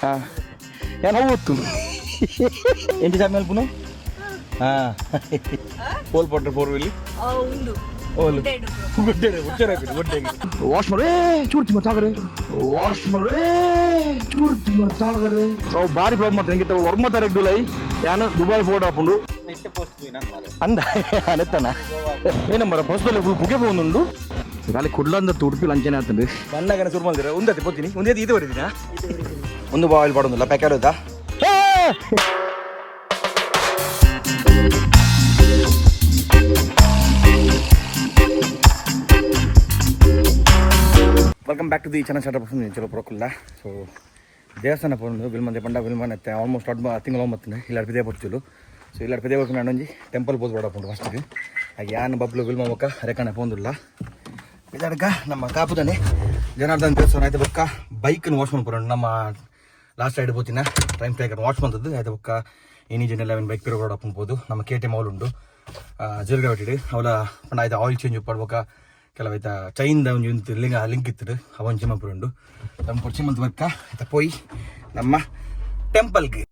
Ya navuttu. Enti samyal puno? Pole potter 4 wheel. Undu. Wash mare, churti mat sagare. Wash mare, churti mat sagare. So bari problem mat engita worma tarek dulai. Yana Dubai photo apundu. Nette post poina Anda, anettana. Ena mara post dole buge ponundu. Gali kudlanda tudpi lanchane atande. Bannagana surmaldira. Undati potini. Undati idu varidina. Undu boil padundulla pekkaluda. Welcome back to the channel startup from Chalo Prokulla. So ದೇವಸ್ಥಾನ ಬಂದು ವಿಲ್ಮಂದೆ ಪಂಡ ವಿಲ್ಮನ್ ಎತ್ತೆ almost ತಿಂಗಳು ಮತ್ತನೆ ಇಲ್ಲ ಪಿದೆ ಬರ್ತಿಲು so ಇಲ್ಲ ಪಿದೆ ಬರ್ಕೊಂಡು ನಾನೊಂಜಿ temple ಬೋದು ಬಡಪುಂಡು ಫಸ್ಟ್ಗೆ ಹಾಗೆ ಯಾನು ಬಬ್ಲು ವಿಲ್ಮ ಬೊಕ್ಕ ರೆಕಣೆ ಪೋಂದುಲ್ಲ ಇದಡ್ಗ ನಮ್ಮ ಕಾಪುದನೆ ಜನಾರ್ದನ್ ದೇವಸ್ಥಾನ ಆಯ್ತು ಬೊಕ್ಕ ಬೈಕ್ನ ವಾಶ್ ಮಾಡ್ಕೊಂಡು ನಮ್ಮ ಲಾಸ್ಟ್ ಸೈಡ್ ಬೋತಿನ ಟೈಮ್ ಟೇಕರ್ ವಾಶ್ ಬಂದದ್ದು ಆಯ್ತು ಬೊಕ್ಕ ಏನಿಜನ್ 11 ಬೈಕ್ ಪಿರೋ ಬಡಪುಂಡು ನಮ್ಮ KTM ಅವಲ್ ಉಂಡು ಜೀರ್ಗ ಬಿಟ್ಟಿಡು ಅವಳ ಪಂಡ ಆಯ್ತು ಆಯಿಲ್ ಚೇಂಜ್ ಉಪ್ಪಾಡ್ಬೇಕ ಕೆಲವೈತ ಚೈನ್ದ ಒಂದು ಲಿಂಕ್ ಇತ್ತು ಅವನ್ ಚಿಮ್ಮಪುರ ಉಂಡು ನಮ್ಮ ಚಿಮ್ಮಂತ ಬರ್ಕ ಆಯ್ತಾ ಪೋಯಿ ನಮ್ಮ ಟೆಂಪಲ್ಗೆ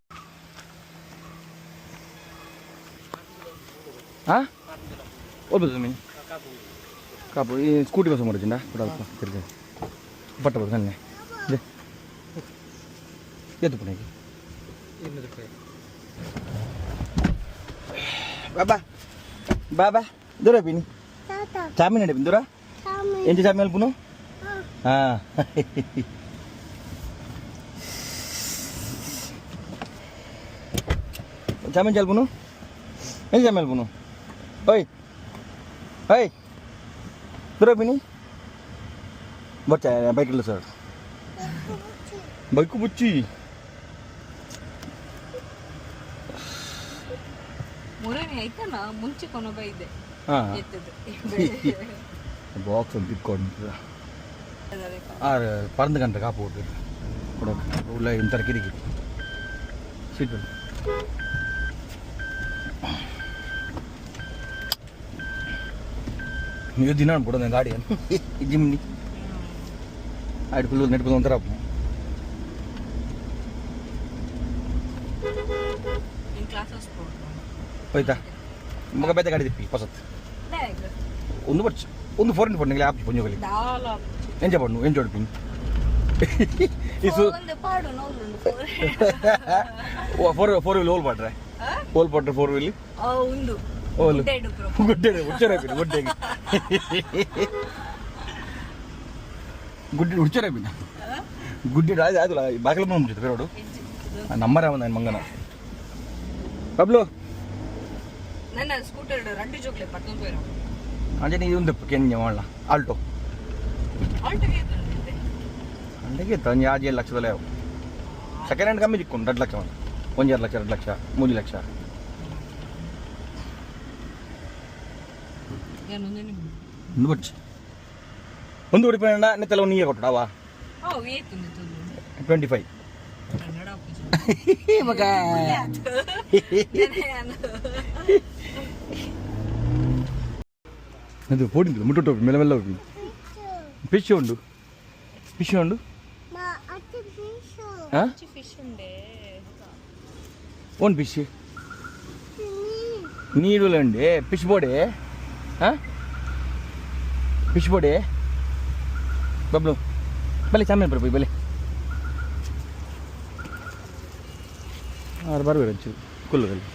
ಹೋಗ್ಬೋದು ಮೀನು ಕಾಪು ಈ ಸ್ಕೂಟಿ ಬಸ್ ಮಾಡಿದ್ದ ತಿರ್ಗಿ ಪಟ್ಟ ಬಸ್ ನನ್ನೆ ಎದ್ದು ಪುಣೆಗೆ ಬಾಬಾ ಬಾಬಾ ದೂರ ಪಿನಿ ಚಾಮಿನ ನಡೆ ದೂರ ಎಂಜಿ ಚಾಮಿ ಅಲ್ಪುನು ಚಾಮಿನ್ ಚಾಲ್ಪುನು ಎಂಜಿ ಚಾಮಿ ಅಲ್ಪುನು ಓಯ್ ಓಯ್ ದೂರ ಪಿನಿ ಬಚ್ಚ ಬೈಕ್ ಇಲ್ಲ ಸರ್ ಬೈಕು ಬುಚ್ಚಿ ಮುಂಚೆ ಕೊನೊಬ್ಬ ಇದೆ ಬಾಕ್ಸ್ ಅಂತ ಇಟ್ಕೊಂಡು ಪರಂದು ಗಂಟೆ ಕಾಪು ಹೋಗಿ ಕೊಡೋಕೆ ಉಳ್ಳ ಇಂಥರ ಕಿರಿಕಿ ಸೀಟ್ ಬೆಲ್ಟ್ ನೀವು ದಿನ ಅನ್ಬಿಡೋದು ಗಾಡಿ ಜಿಮ್ನಿ ಆಯ್ತು ಫುಲ್ ನೆಟ್ಬೋದು ಒಂಥರ ಹೋಯ್ತಾ ಮಗ ಬೇತೆ ಗಾಡಿ ತಿಪ್ಪಿ ಹೊಸತ್ತು ಒಂದು ವರ್ಷ ಒಂದು 4x4 ನಿಂಗೆ ಆಪ್ ಪುಂಜೋಗಲಿ ಎಂಜ ಪಣ್ಣು ಎಂಜೋಡ್ ಪಿನ್ ಇಸು ಫೋರ್ ವೀಲ್ ಓಲ್ ಪಾಟ್ರೆ ಓಲ್ ಪಾಟ್ರೆ 4 ವೀಲ್ ಓಲ್ ಗುಡ್ಡೆ ಉಚ್ಚರ ಪಿನ್ ಗುಡ್ಡೆಗೆ ಗುಡ್ಡೆ ಉಚ್ಚರ ಪಿನ್ ಗುಡ್ಡೆ ರಾಜ ಆಯ್ತು ಬಾಗಿಲ ಮುಂಚಿತ್ತು ಬೇರೋಡು ನಮ್ಮರ ಒಂದು ಮಂಗನ ಬಬ್ಲು ನನ್ನ ಸ್ಕೂಟರ್ ರಂಡಿ ಜೋಕ್ಲೆ ಪತ್ತೊಂದು ಬೇರೆ అంటే నీ ఉంది కెన్య వాళ్ళ ఆల్టో ಅಂಡೆಗೆ ತಂದು 7 ಲಕ್ಷದಲ್ಲೇ ಸೆಕೆಂಡ್ ಹ್ಯಾಂಡ್ ಕಮ್ಮಿ ಚಿಕ್ಕೊಂಡು 2 ಲಕ್ಷ 1 ಲಕ್ಷ 2 ಲಕ್ಷ 3 ಲಕ್ಷ ಒಂದು ಬಚ್ಚ ಒಂದು ಉಡಿಪಣ್ಣ ನೆತ್ತಲ್ಲ ನೀಯೇ ಕೊಟ್ಟಡವಾ 25 ಮಗ ಅದು ಪೋಡಿಂದು ಮುಟ್ಟೋಟು ಮೆಲ್ಲ ಹೋಗಿ ಫಿಶ್ ಉಂಡು own fish ನೀರುಂಡೆ fish ಬೋಡೆ fish ಬೋಡೆ Bablu ಬಲೆ ಚಾಮೇಲೆ ಬರ್ಬೋದು ಬಲೆ ಬರ್ಬೇಕು ಒಂಚೂರು ಕುಲ್ಲದಲ್ಲಿ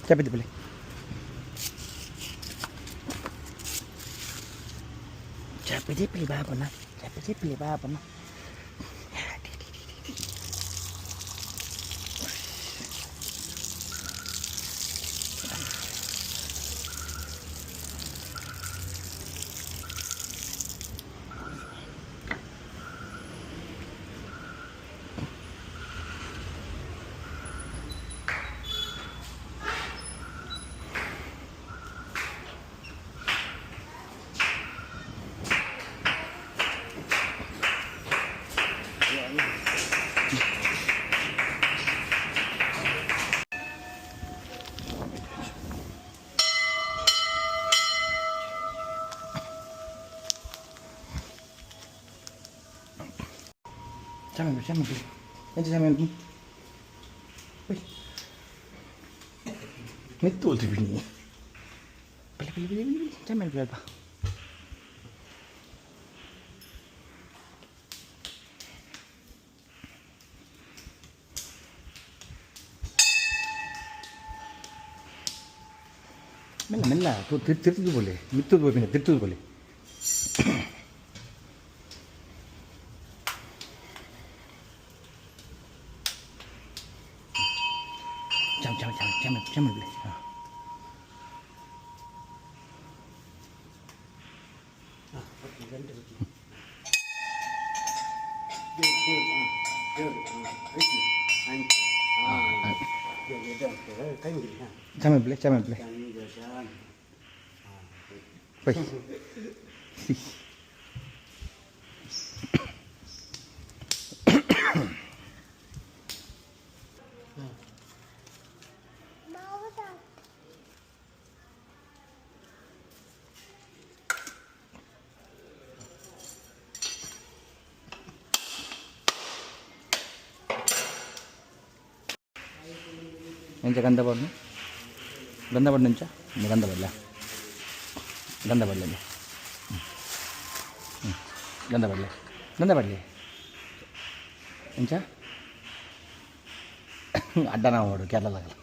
ಚಾಪಿದ್ದು ಬಲೆ ಚಾಪಿದೆ ಪಿಲಿ ಬಾಬಣ್ಣ ಚಾಮಲ್ ಎಂಚ ಚಾಮಲ್ ಮೆತ್ತು ಹೋಲ್ತೀವಿ ಬಿಡಿ ಚಾಮಲ್ ಅಲ್ಪ ಮೆಲ್ಲ ಮೆಲ್ಲ ತಿರ್ತದು ಬೋಲೆ ಮಿತ್ತದು ಬೋಪಿನ ತಿರ್ತದು ಬೋಲೆ ಚಾಮಲ್ ಬಿಡಿ ಹಾಂ ಚಾಮಲ್ ಬಿಡಿ Wait. Enca ganda padu enca ganda padla ಗಂಧ ಬರಲಿ ಗಂಧ ಬರಲಿ ಎಂಚ ಅಡ್ಡ ನಾವು ನೋಡು ಕೇರಳದಾಗಲ್ಲ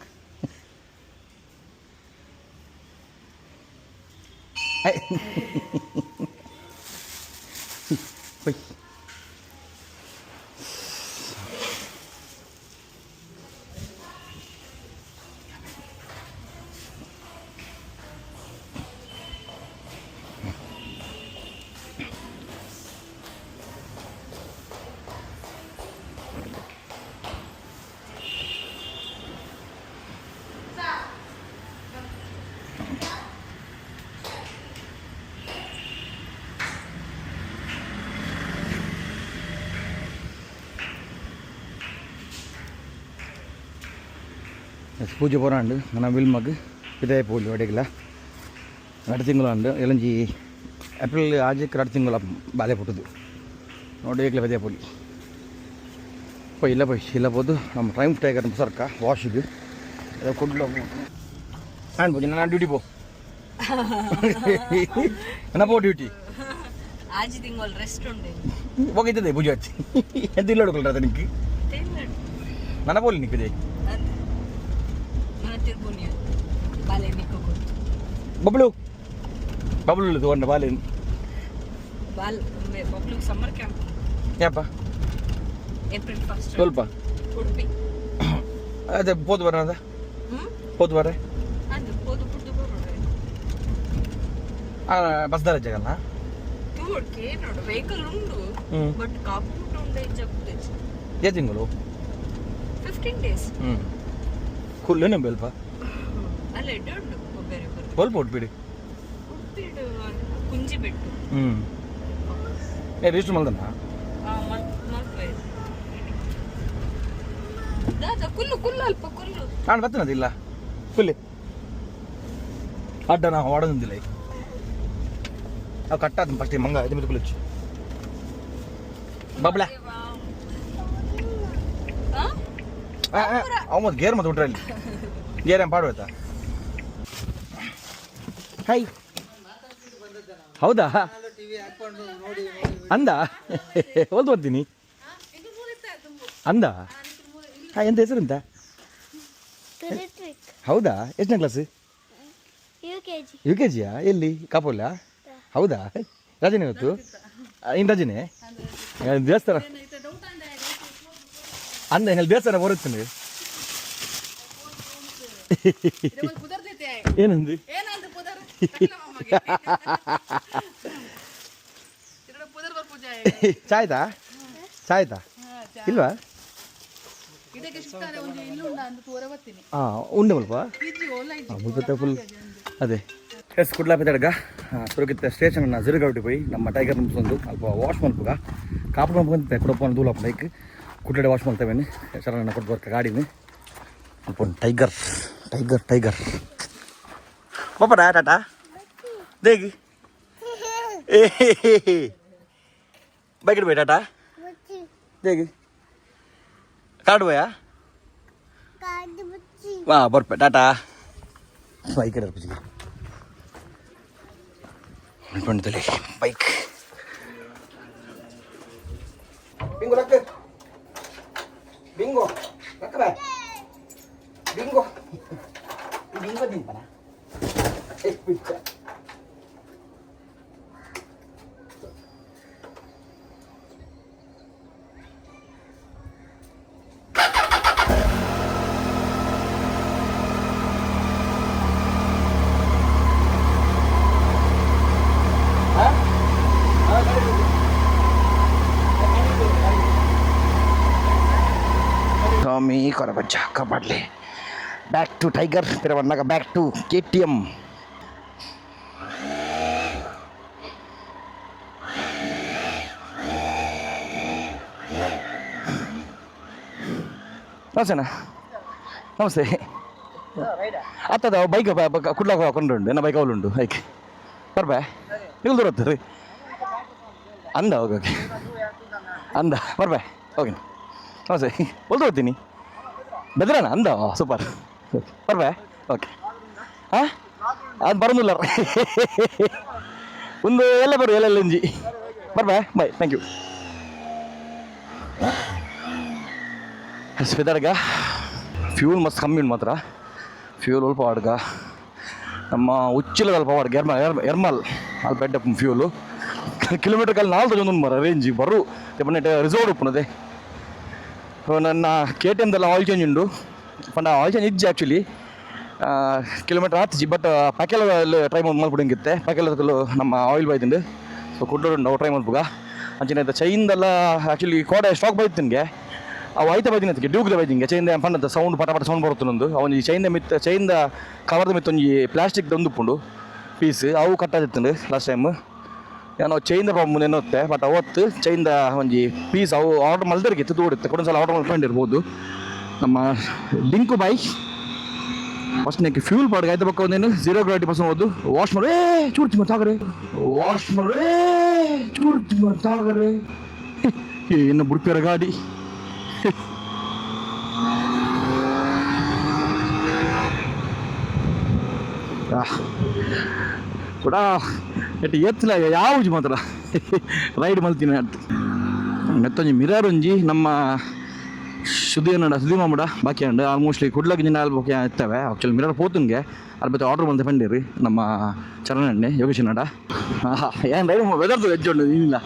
ಪೂಜೆ ಪೋರಾಂಡು ನನ್ನ ವಿಲ್ಮಗ್ ವಿದಾಯ ಪೋಲಿ ಒಡೆಗಿಲ್ಲ 2 ತಿಂಗಳು ಅಂಡು ಎಲಂಜಿ ಏಪ್ರಿಲ್ ಆಜಕ್ಕೆ 2 ತಿಂಗಳು ಬಾಲೆ ಪುಟ್ಟದು ನೋಡಿ ಈಗಲೇ ವಿದಾಯ ಪೋಲಿ ಇಲ್ಲ ಬೋದು ನಮ್ಮ ಟೈಮ್ ಟೈಗರ್ ಸರ್ಕ ವಾಶಿಗೆ ಅದು ಕೊಡ್ಲು ನಾನು ಪೂಜೆ ನಾನು ಡ್ಯೂಟಿ ಪೋ ನನ್ನ ಪೋ ಡ್ಯೂಟಿ आज ತಿಂಗಳು ರೆಸ್ಟ್ ಉಂಡೆ ಹೋಗಿದ್ದೆ ಪೂಜೆ ಹಚ್ಚಿ ಎಂತ ಇಲ್ಲ ಹುಡುಕಲ್ರ ಅದಕ್ಕೆ ನನ್ನ ಪೋಲಿ ನಿಕ್ಕಿದೆ ಬಬ್ಲು ತಗೊಂಡ ಬಾಲೆ ಬಬ್ಲು ಸಮ್ಮರ್ ಕ್ಯಾಂಪ್ ಯಾಪ ಏಪ್ರಿಲ್ 1 ಸ್ವಲ್ಪ ಉಡುಪಿ ಅದೇ ಹೋದ್ ಬರ ಅದ ಹೋದ್ ಬರ ಅದು ಹೋದು ಬಿಟ್ಟು ಬರೋಣ ಬಸ್ ದಾರ ಜಗಲ್ಲ ತೂಡ್ಕೆ ನೋಡು ವೆಹಿಕಲ್ ಉಂಡು ಬಟ್ ಕಾಪುಟ್ ಉಂಡೆ ಜಗ್ದೆ ಏ ತಿಂಗಳು 15 ಡೇಸ್ ಕುಲ್ಲೇನೆ ಬೆಲ್ಪ ಅಲ್ಲ ಎಡ್ಡು ಬೇರೆ ಸ್ವಲ್ಪ ಉಟ್ಬಿಡಿ ಕುಂಜಿ ಬಿಟ್ಟು ರಿಜಿಸ್ಟರ್ ಮಾಡ್ದನ ಕುಲ್ಲು ಅಲ್ಪ ಕುಲ್ಲು ನಾನು ಬರ್ತನದಿಲ್ಲ ಫುಲ್ಲಿ ಅಡ್ಡ ನಾವು ಹೊಡೋದಿಲ್ಲ ಅವು ಕಟ್ಟಾದ ಫಸ್ಟ್ ಮಂಗ ಇದು ಮೇಲೆ ಕುಲಿಚ್ಚು ಬಬ್ಲ ಅವ ಮತ್ತೆ ಗೇರ್ ಮತ್ತೆ ಬಿಟ್ರಲ್ಲಿ ಗೇರ್ ಏನು ಪಾಡು ಆಯ್ತಾ ಹಾಯ್ ಹೌದಾ ಅಂದ ಓದ್ ಬರ್ತೀನಿ ಅಂದ ಹಾಂ ಎಂತ ಹೆಸರು ಅಂತ ಹೌದಾ ಎಷ್ಟನೇ ಕ್ಲಾಸ್ ಯು ಕೆ ಜಿಯಾ ಎಲ್ಲಿ ಕಾಪೋಲ್ಲ ಹೌದಾ ರಜನೆ ಇವತ್ತು ಇನ್ನು ರಜನೆ ದೇವಸ್ಥಾನ ಅಂದ ಹೆಂಗಲ್ಲಿ ದೇವಸ್ಥಾನ ಬರುತ್ತೇನೆ ಏನಂದು ಚಾಯ್ತಾ ಇಲ್ವಾ ಹಾಂ ಉಂಡೆ ಮಲ್ಪ ಮುಲ್ಪತ್ತೆ ಫುಲ್ ಅದೇ ಎಸ್ ಕುಡ್ಲಾಪಿದಡ್ಗ ಸುರಗಿತ್ತ ಸ್ಟೇಷನ್ ಜಿರುಗೌಟಿ పోయి ನಮ್ಮ ಟೈಗರ್ ನಿಂಸೊಂದು ಅಲ್ಪ ವಾಶ್ ಮಲ್ಪಗ ಕಾಪು ಮಲ್ಪಂತ ಕೊಡಪ್ಪ ದೂಲಪ್ಪ ಲೈಕ್ ಕುಡ್ಲಡೆ ವಾಶ್ ಮಾಡ್ತೇವೇನೆ ಸರನ್ನ ಕೊಟ್ಟು ಬರ್ಕ ಗಾಡಿನ ಅಲ್ಪ ಟೈಗರ್ ಬಪ್ಪಡ ಟಾಟಾ ದೇಗಿ ಬೈಕ್ ಟಾಟಾ ದೇಗಿ ಕಾಡುವಯಾ ಹಾಂ ಬರ್ಪೆ ಟಾಟಾ ಬೈಕ್ ಇಡಪ್ಪ ಅನ್ಕೊಂಡಲ್ಲಿ ಬೈಕ್ ಬಿಂಗೋ ಲಕ್ಕ ಬಿಂಗೋ ಲಕ್ಕ ಬಾ ಬಿಂಗೋ ಬಿಂಗೋ ದಿಂಪನ Tommy Korabacha Kabadle. Back to Tiger, Piravanaga back to KTM. Nasana? Namaste. Atta da bike kudla hakondu ena bike avulundu hike. Barba? Egal doratare. Anda okay. Anda barba. Okay. Namaste. Boldu hoಗ್ತೀನಿ ಬೆದ್ರಣ ಅಂದ super ಬರ್ಬಾ okay ಹಾಂ ಅದು ಬರೋದಿಲ್ಲ ಒಂದು ಎಲ್ಲ ಬರು ಎಲ್ಲ ಇಂಜಿ ಬರ್ಬಾ bye thank you ಸ್ಪೆದರ್ಗ fuel ಮಸ್ತ್ ಕಮ್ಮಿ ಉಂಟು ಮಾತ್ರ ಫ್ಯೂಲ್ ಅಲ್ಪ ವಾಡ್ಗ ನಮ್ಮ ಉಚ್ಚಿಲ ಅಲ್ಪ ವಾಡ್ಗ ಎರ್ಮಲ್ ಅಲ್ಲಿ ಬೆಡ್ಡ ಫ್ಯೂಲು ಕಿಲೋಮೀಟರ್ ಕಲ್ಲಿ 4 ಜನ ಮರ ರೇಂಜ್ ಬರು ಪನ್ನೆಟ್ಟು ರಿಸರ್ವ್ ಉಪ್ಪುನದೆ ನನ್ನ KTMದಲ್ಲ ಆಯಿಲ್ ಚೇಂಜ್ ಉಂಡು ಪಂಡ ಆಯಿಲ್ ಚೇಂಜ್ ಇಜ್ಜಿ ಆ್ಯಕ್ಚುಲಿ ಕಿಲೋಮೀಟರ್ ಆತಿಜಿ ಬಟ್ ಪ್ಯಾಕೆಲ್ಲ ಟ್ರೈ ಮಾಡ್ಬಿಡಂಗಿತ್ತೆ ಪ್ಯಾಕೆಲ್ಲ ನಮ್ಮ ಆಯಿಲ್ ಬೈದಿಂಡು ಸೊ ಕುಡ್ಡು ಟ್ರೈ ಮಾಡ್ಬುಗ ಅಂಚಿನ ಚೈನ್ದೆಲ್ಲ ಆ್ಯಕ್ಚುಲಿ ಕೋಡೆ ಸ್ಟಾಕ್ ಬೈತು ನನಗೆ ಅವು ಐತೆ ಬೈದಿನ ಅದಕ್ಕೆ ಡ್ಯೂಕ್ದ ಬೈದಿಂಗೆ ಚೈನ್ದ ಪಂಡದ ಸೌಂಡ್ ಪಟ ಸೌಂಡ್ ಬರುತ್ತೊಂದು ಅವನು ಚೈನ್ದ ಕವರ್ದ ಮಿತ್ತು ಒಂಜಿ ಪ್ಲಾಸ್ಟಿಕ್ದು ಒಂದು ಉಪ್ಪುಂಡು ಪೀಸ್ ಅವು ಕಟ್ಟಾದಿತ್ತು ಲಾಸ್ಟ್ ಟೈಮ್ ಏನೋ ಚೈನ್ದ ಪ್ರಾಬ್ಲಮ್ ಏನೋತ್ತೆ ಬಟ್ ಅವತ್ತು ಚೈನ್ದ ಒಂಜಿ ಪೀಸ್ ಅವು ಆರ್ಡರ್ ಮಲ್ದರಿಗೆ ತೂಡುತ್ತೆ ಕೊಡೊಂದ್ಸಲ ಆರ್ಡರ್ ಮಾಡ್ಕೊಂಡಿರ್ಬೋದು ನಮ್ಮ ಲಿಂಕು ಬೈ ಫಸ್ಟ್ ನೆಕ್ಕೆ ಫ್ಯೂಲ್ ಪಾಡ್ಗೆ ಆಯ್ತು ಪಕ್ಕ ಒಂದೇನು 0% ಹೋದು ವಾಶ್ ಮಾಡಿ ಚೂಡ್ತಿ ಮಾತಾಗ್ರೆ ವಾಶ್ ಮಾಡಿ ಚೂಡ್ತಿ ಮಾತಾಗ್ರೆ ಏನು ಬುಡ್ಪಿಯರ ಗಾಡಿ ಕೂಡ ಎಟ್ಟು ಎತ್ತಲ ಯಾವುದು ಮಾತ್ರ ರೈಡ್ ಮಲ್ತೀನಿ ಅಂತ ಮೆತ್ತೊಂಜಿ ಮಿರರ್ ಒಂಜಿ ನಮ್ಮ ಸುದ್ದಿ ಮಾಮೂಡ ಬಾಕಿ ಅಂಡ್ ಆಲ್ಮೋಸ್ಟ್ಲಿ ಕುಡ್ಲಕ್ಕೆ ದಿನ ಬಾಕಿ ಇರ್ತವೆ ಆ್ಯಕ್ಚುಲಿ ಮಿರರ್ ಪೋತನ್ಗೆ ಅದ್ರ ಬಗ್ಗೆ ಆರ್ಡರ್ ಬಂದು ಪಂಡಿರಿ ನಮ್ಮ ಚರಣಣ್ಣೆ ಯೋಗೇಶ್ ನಡ ಏನು ರೈಡ್ ವೆದರ್ದು ಹೆಜ್ಜೆ ಉಂಟು ಏನಿಲ್ಲ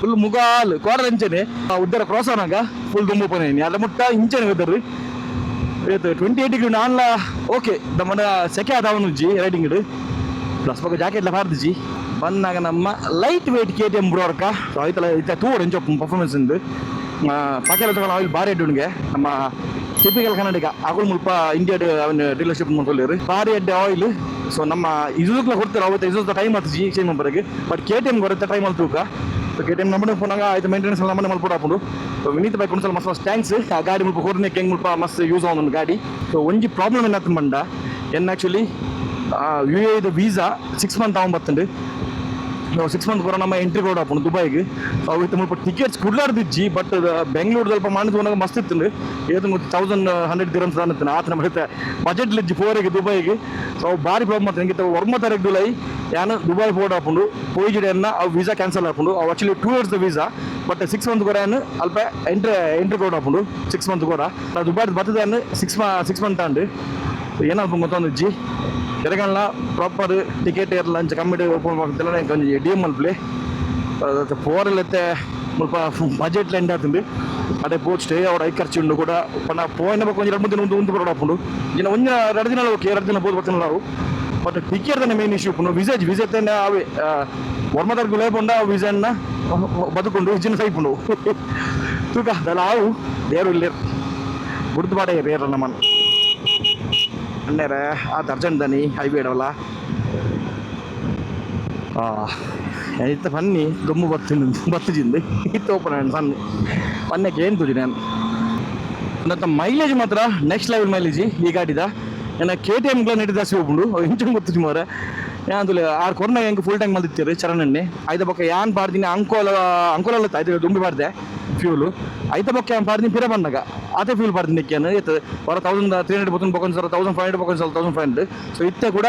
ಫುಲ್ ಮುಗಾಲು ಕೋಡದ ಇಂಚನೆ ಉದ್ದರ ಕ್ರಾಸ್ ಆನಾಗ ಫುಲ್ ತುಂಬ ಪೋನೆ ಅಲ್ಲ ಮುಟ್ಟ ಇಂಚನೆ ವೆದರ್ ಇವತ್ತು 28 ಡಿಗ್ರಿ ನಾನ್ಲ ಓಕೆ ನಮ್ಮನ ಸೆಕೆ ಆದವನುಜ್ಜಿ ರೈಡಿಂಗ್ ಇಡು ಪ್ಲಸ್ ಬಗ್ಗೆ ಜಾಕೆಟ್ಲ ಪಾರ್ದಿಜಿ ಬಂದಾಗ ನಮ್ಮ ಲೈಟ್ ವೇಟ್ KTM ಬಿಡೋರ್ಕ ಆಯ್ತಲ್ಲ ಇತ್ತ ತೂಡ್ ಎಂಚ ಪರ್ಫಾರ್ಮೆನ್ಸ್ ಉಂದು ಪಾಕೆಲ್ಲ ತಗೊಂಡು ಆಯಿಲ್ ಭಾರಿ ಅಡ್ಡುಣ್ಗೆ ನಮ್ಮ ಟಿಪಿಕಲ್ ಕನ್ನಡಿಗ ಅಗಳು ಮುಲ್ಪ ಇಂಡಿಯಾಡ್ ಅವನು ಡೀಲರ್ಶಿಪ್ ಮಾಡ್ಕೊಳ್ಳಿರು ಭಾರಿ ಅಡ್ಡೆ ಆಯಿಲ್ ಸೊ ನಮ್ಮ ಇದಕ್ಕೆ ಕೊಡ್ತಾರೆ ಅವತ್ತು ಇದೊಂದು ಟೈಮ್ ಆಗ್ತದೆ ಚೇಂಜ್ ಮಾಡ್ಬರಿಗೆ ಬಟ್ KTM ಬರುತ್ತೆ ಟೈಮ್ ಅಲ್ಲಿ ತೂಕ ಸೊ KTM ನಮ್ಮನೆ ಫೋನಾಗ ಆಯ್ತು ಮೇಂಟೆನೆನ್ಸ್ ಎಲ್ಲ ನಮ್ಮನೆ ಮಲ್ಪಡ ಹಾಕೊಂಡು ವಿನೀತ್ ಬೈಕ್ ಒಂದ್ಸಲ ಮಸ್ತ್ ಟ್ಯಾಂಕ್ಸ್ ಆ ಗಾಡಿ ಮುಲ್ಪ ಹೊರನೆಕ್ಕೆ ಹೆಂಗೆ ಮುಲ್ಪ ಮಸ್ತ್ ಯೂಸ್ ಆಗೋದು ಗಾಡಿ ಸೊ ಒಂಜಿ ಪ್ರಾಬ್ಲಮ್ ಏನಾಗ್ತದೆ ಬಂಡ ಏನು ಆ್ಯಕ್ಚುಲಿ UAE ವೀಸಾ 6 ಮಂತ್ ತಗೊಂಬತ್ತಂಡು ನಾವು 6 ಮಂತ್ ಬರೋ ನಮ್ಮ ಎಂಟ್ರಿ ಕೊಡ ಹಾಕೊಂಡು ದುಬೈಗೆ ಅವತ್ತು ಮುಲ್ಪ ಟಿಕೆಟ್ಸ್ ಕುಡ್ಲಾರ್ದಿಜ್ಜಿ ಬಟ್ ಬೆಂಗಳೂರು ಸ್ವಲ್ಪ ಮಾಡಿದ್ವನಾಗ ಮಸ್ತ್ ಇತ್ತು ಏದು 1100 ದಿರಮ್ಸ್ ಅನ್ನತ್ತೆ ಆತನ ಬರುತ್ತೆ ಬಜೆಟ್ಲಿಜ್ಜಿ ಫೋರಿಗೆ ದುಬೈಗೆ ಸೊ ಅವು ಭಾರಿ ಪ್ರಾಬ್ಲಮ್ ಆಗ್ತದೆ ಹೆಂಗಿತ್ತು 1 ತಾರೀಕು ಜುಲೈ ಯಾನು ದುಬೈ ಬೋರ್ಡ್ ಹಾಕೊಂಡು ಪೋಯಿಜಿಡೆಯನ್ನ ಅವು ವೀಸಾ ಕ್ಯಾನ್ಸಲ್ ಹಾಕೊಂಡು ಅವು actually 2 years visa but 6 month ಕೂಡ ಏನು ಅಲ್ಪ ಎಂಟ್ರಿ ಕೊಡ ಹಾಕೊಂಡು 6 ಮಂತ್ ಕೂಡ ನಾವು ದುಬೈ ಬರ್ತದೇನು 6 ಮಂತ್ ಅಂಡು ಏನಾಗ್ಬೋದು ಗೊತ್ತೊಂದು ಅಜ್ಜಿ ಎರಗಲ್ಲ ಪ್ರಾಪರ್ ಟಿಕೆಟ್ ಇರಲ್ಲ ಅಂಚ ಕಮ್ಮಿಟಿ ಓಪನ್ ಮಾಡ್ತಿಲ್ಲ ಕೊಂಚ DM ಮಲ್ಪಲಿ ಪೋರಲ್ಲತ್ತೆ ಸ್ವಲ್ಪ ಬಜೆಟ್ ಎಂಡ್ ಆಗ್ತಂಡು ಅದೇ ಪೋಟ್ ಸ್ಟೇ ಅವ್ರ ಐ ಖರ್ಚು ಉಂಡು ಕೂಡ ಪಣ ಪೋಯಿನ ಕೊಂಚ 2 ದಿನ ಒಂದು ಬರೋಡ ಹಾಕೊಂಡು ಇನ್ನು ಒಂದು 2 ದಿನ ಓಕೆ 2 ದಿನ ಬೋದು ಬರ್ತೀನಿ ನಾವು ಬಟ್ ಟಿಕೆಟ್ ತಾನೆ ಮೇನ್ ಇಶ್ಯೂ ಉಪ್ಪು ವಿಸಾ ತಾನೆ ಅವೇ ಒರ್ಮದಾರ್ಗು ಲೇಪುಂಡ ವಿಸಾನ್ನ ಬದುಕೊಂಡು ಇಜ್ಜಿನ ಸೈಪುಂಡು ತೂಕ ಅದಲ್ಲ ಅವು ದೇರು ಇಲ್ಲೇ ಗುಡ್ದು ಬಾಡ ರೇರ ನಮ್ಮನ್ನು ಅಣ್ಣೇರೆ ಅದು ಅರ್ಜೆಂಟ್ ದನಿ ಹೈವೇ ಇಡವಲ್ಲ ಇತ್ತ ಪನ್ನಿ ದೊಮ್ಮು ಬತ್ತಿಜಿಂದು ಇತ್ತು ಓಪನ್ ಸಣ್ಣ ಪನ್ನಕ್ಕೆ ಏನು ತುಜಿ ನಾನು ನನ್ನ ಮೈಲೇಜ್ ಮಾತ್ರ ನೆಕ್ಸ್ಟ್ ಲೆವೆಲ್ ಮೈಲೇಜ್ ಈ ಗಾಡಿದ ಏನ KTMಗಳ ನೆಟ್ಟು ಜಾಸ್ತಿ ಹೋಗ್ಬಿಡು ಇಂಚು ಗೊತ್ತಿಜಿ ಮಾರ ಯಾನ್ ಆರು ಕೊರೋನಾ ಹೆಂಗೆ ಫುಲ್ ಟ್ಯಾಂಕ್ ಮಲ್ದಿತ್ತೀರಿ ಚರಣಣ್ಣೆ ಆಯ್ದ ಪಕ್ಕ ಯಾನ್ ಬಾರ್ದಿನಿ ಅಂಕೋಲಲ್ಲ ಆಯ್ತು ದುಂಬಿ ಬಾರ್ದೆ ಫ್ಯೂಲು ಐತ ಬೊಕ್ಕೆ ಪಾಡ್ದು ಪಿರ ಬಂದಾಗ ಅದೇ ಫ್ಯೂಲ್ ಪಾಡ್ದು ನಿಕ್ಕಿಯನ್ನು ಏತ್ ಹೊರ 1300 ಬೊತ್ತನ್ ಬೊಕೊಂಡ್ ಸರ್ 1500 ಬೊಕೊಂಡ್ ಸರ್ 1500 ಸೊ ಇತ್ತೆ ಕೂಡ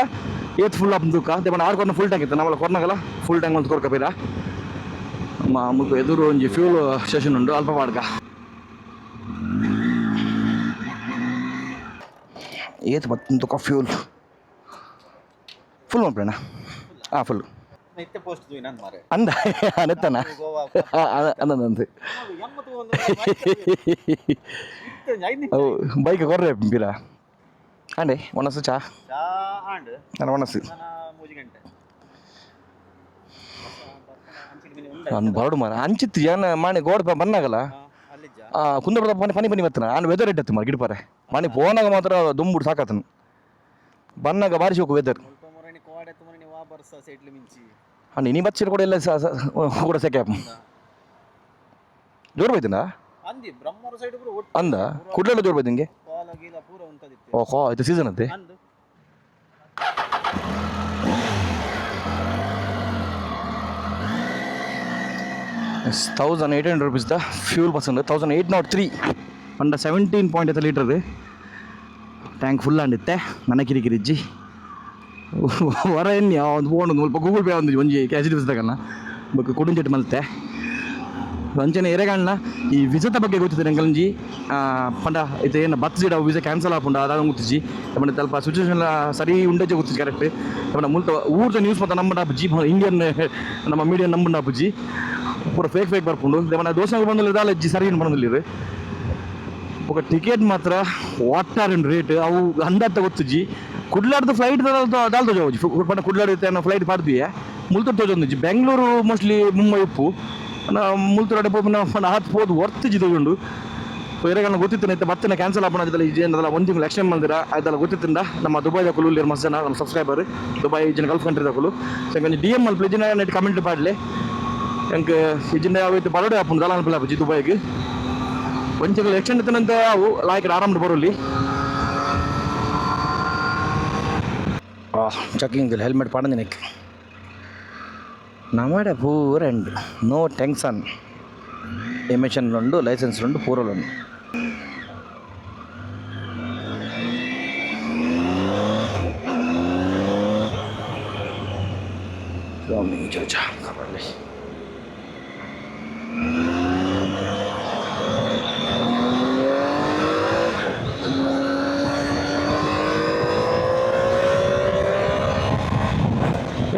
ಏತ್ ಫುಲ್ ಅಪ್ ದುಃಖ ದೇವನ 6 ಕೊರ್ನ ಫುಲ್ ಟ್ಯಾಂಕ್ ಇತ್ತು ನಾವಲ್ಲ ಕೊರ್ನಾಗಲ್ಲ ಫುಲ್ ಟ್ಯಾಂಕ್ ಒಂದು ಕೊರ್ಕಪೀರ ಮುಲ್ಪ ಎದುರು ಒಂಜಿ ಫ್ಯೂಲ್ ಸ್ಟೇಷನ್ ಉಂಡು ಅಲ್ಪ ಪಾಡ್ಕ ಏತ್ ಬತ್ತನ್ ತುಕ ಫ್ಯೂಲ್ ಫುಲ್ ಮಾಡ್ಬೇಡ ಫುಲ್ ಅಂದ ನೆತ್ತನ ಅಂದಂದು ಬೈಕ್ ಕೊರ್ರೆ ಪೀರ ಅಂಡೆ ಒಣಸು ಚಾ ನಾನು ಒಣಸು ನಾನು ಬರಡು ಮಾರ ಅಂಚಿತ್ತು ಏನ ಮಾಣಿ ಗೋಡ್ ಬಂದಾಗಲ್ಲ ಕುಂದಪುರದ ಪನಿ ಪನಿ ಬತ್ತನ ನಾನು ವೆದರ್ ಇಟ್ಟತ್ತು ಮಾರ ಗಿಡಪಾರೆ ಮನೆ ಪೋನಾಗ ಮಾತ್ರ ದುಂಬುಡು ಸಾಕತ್ತನು ಬಂದಾಗ ಬಾರಿ ಶೋಕು ವೆದರ್ ಅಂಡಿ ನೀ ಬಚ್ಚಿರ ಕೂಡ ಎಲ್ಲ ಕೂಡ ಸೆಕೆ ಜೋರು ಬೈತನ ಅಂದ ಕುಡ್ಲೆಲ್ಲ ಜೋರು ಬೈತು ನಿಂಗೆ ಓಹೋ ಇದು ಸೀಸನ್ ಅಂತೆ ₹1,800 ದ ಫ್ಯೂಲ್ ಬಸ್ 1803 ಅಂಡ 17 ಲೀಟರ್ ಟ್ಯಾಂಕ್ ಫುಲ್ ಅಂಡಿತ್ತೆ ನನ್ನ ಕಿರಿಕಿರಿಜ್ಜಿ ಹೊರ ಎಣ್ಣೆ ಒಂದು ಫೋನ್ ಒಂದು ಸ್ವಲ್ಪ ಗೂಗಲ್ ಪೇ ಒಂದು ಒಂಜಿ ಕ್ಯಾಶ್ ದಿವಸದಾಗಲ್ಲ ಬೊಕ್ಕ ಕುಡುಂಚೆಟ್ಟು ಮಲ್ತೆ ಅಂಚನೆ ಎರೆಗಾಣ್ಣ ಈ ವಿಸದ ಬಗ್ಗೆ ಗೊತ್ತಿದೆ ನಂಗಂಜಿ ಪಂಡ ಇದು ಏನು ಬತ್ ಸೀಡ ವಿಸಾ ಕ್ಯಾನ್ಸಲ್ ಆಪುಂಡ ಅದಾಗ ಗೊತ್ತಿಜ್ಜಿ ಪಂಡ ಸ್ವಲ್ಪ ಸಿಚುವೇಶನ್ ಸರಿ ಉಂಡಜ್ಜೆ ಗೊತ್ತಿಜ್ಜಿ ಕರೆಕ್ಟ್ ಪಂಡ ಮುಲ್ತ ಊರ್ದ ನ್ಯೂಸ್ ಮತ್ತೆ ನಂಬಂಡ ಅಪ್ಪುಜಿ ಇಂಡಿಯನ್ ನಮ್ಮ ಮೀಡಿಯಾ ನಂಬಂಡ ಅಪ್ಪುಜಿ ಪೂರ ಫೇಕ್ ಬರ್ಪುಂಡು ದೇವನ ದೋಷಗಳು ಬಂದಿಲ್ಲ ದಾಲ ಇಜ್ಜಿ ಸರಿ ಏನು ಬಂದಿಲ್ಲ ఒక ಟಿಕೆಟ್ ಮಾತ್ರ ವಾಟರ್ ರೇಟ್ ಅವು ಅಂದತ್ತ ಗೊತ್ತಿಜ್ಜಿ ಕುಡ್ಲಾಡ್ದು ಫ್ಲೈಟ್ ದಾಲ್ ತೋಜಿ ಪಂಡ ಕುಡ್ಲಾಡಿತ್ತೆ ಫ್ಲೈಟ್ ಪಾಡ್ದಿಯೇ ಮುಲ್ತೂರು ತೋಜೊಂದಿಜ್ಜಿ ಬೆಂಗಳೂರು ಮೋಸ್ಟ್ಲಿ ಮುಂಬೈ ಉಪ್ಪು ಮುಲ್ತೂರು ಪಂಡ ಹತ್ತು ಹೋದು ಹೊರ್ತಿಜ್ಜಿ ತಗೊಂಡು ಸೊ ಎರಗಣ್ಣ ಗೊತ್ತಿತ್ತು ಮತ್ತೆ ಕ್ಯಾನ್ಸಲ್ ಆಪಣ ಅದಲ್ಲ ಇದೇನದಲ್ಲ ಒಂದು ತಿಂಗಳು ಎಕ್ಸ್ಟೆಂಡ್ ಮಾಡಿದಿರ ಅದೆಲ್ಲ ಗೊತ್ತಿತ್ತಿಂದ ನಮ್ಮ ದುಬೈ ದಕ್ಕಲು ಇಲ್ಲಿ ಮಸ್ತ್ ಜನ ನಮ್ಮ ಸಬ್ಸ್ಕ್ರೈಬರ್ ದುಬೈ ಜನ ಗಲ್ಫ್ ಕಂಟ್ರಿ ದಕ್ಕಲು ಸೊ ಕೊಂಚ ಡಿ ಎಮ್ ಅಲ್ಲಿ ಪ್ಲೇಜಿನ ನೆಟ್ ಕಮೆಂಟ್ ಪಾಡಲೆ ಎಂಕ್ ಇಜಿಂದ ಯಾವತ್ತು ಬರೋಡೆ ಆಪುಂಡು ದಲ ಅನ್ಪಿಲ್ಲ ಅಪ್ಪುಜಿ ದುಬೈಗೆ ಕೊಂಚಗಳು ಎಕ್ಸ್ಟೆಂಡ್ ಇತ್ತನಂತ ಅವು ಲಾಯ್ಕ್ ಆರಾಮ್ ಬರೋಲಿ ಚೆಕಿಂಗ್ ಹೆಲ್ಮೆಟ್ ಪಾಡಂದು ನೆಕ್ ನಮ್ಮಡೆ ಪೂರ ಉಂಡು ನೋ ಟೆನ್ಷನ್ ಎಮಿಷನ್ ಉಂಡು ಲೈಸೆನ್ಸ್ ಉಂಡು ಪೂರಲು ಉಂಡು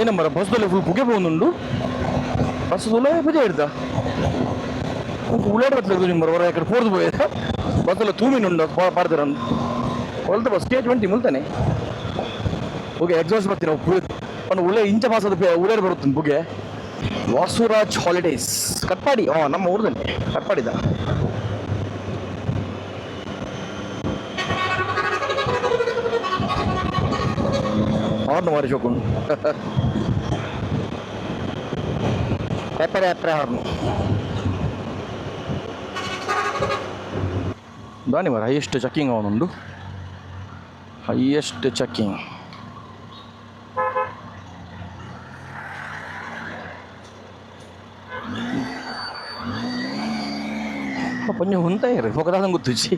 ಏನಂಬರ ಬಸ್ದಲ್ಲಿ ಫುಲ್ ಪುಗೆ പോകുന്നുണ്ട് ಬಸ್ ತುಲೆ ಪೂಜೆ ಇಡ್ತಾ ಉಳ್ಳಾಡ ಬತ್ತಲು ನಿಮ್ಮರ ಹೊರ ఇక్కడ పోర్దు పోయేదా బస్సులో తూమినుండ పాడతారు ಹೊಲ್ತ ಬಸ್ K20 ಮುಲ್ತಾನೆ ಓಕೆ ಎಕ್ಸಾಸ್ಟ್ ಬರ್ತೀನಿ ಒಂದು ಒಳ್ಳೆ ಇಂಚ ಮಾಸದ ಉಳ್ಳಾಡ ಬರುತ್ತೆ ಬುಗೆ ವಾಸುರಾಜ್ ಹಾಲಿಡೇಸ್ ಕಟ್ಪಾಡಿ ನಮ್ಮ ಊರದಲ್ಲಿ ಕಟ್ಪಾಡಿದ ಹಾರ್ನ್ ಮಾರಿ ಶೋಕೊಂಡು ಎಪ್ಪರೆ ಹಾರ್ನು ದಾನಿ ಮರ ಹೈಯೆಸ್ಟ್ ಚೆಕ್ಕಿಂಗ್ ಅವನುಂಡು ಹೈಯೆಸ್ಟ್ ಚೆಕ್ಕಿಂಗ್ ಪಂಜ ಹುಂತಾಯಿರು ಹೊಕದಾದಂಗೆ ಗೊತ್ತುಜಿ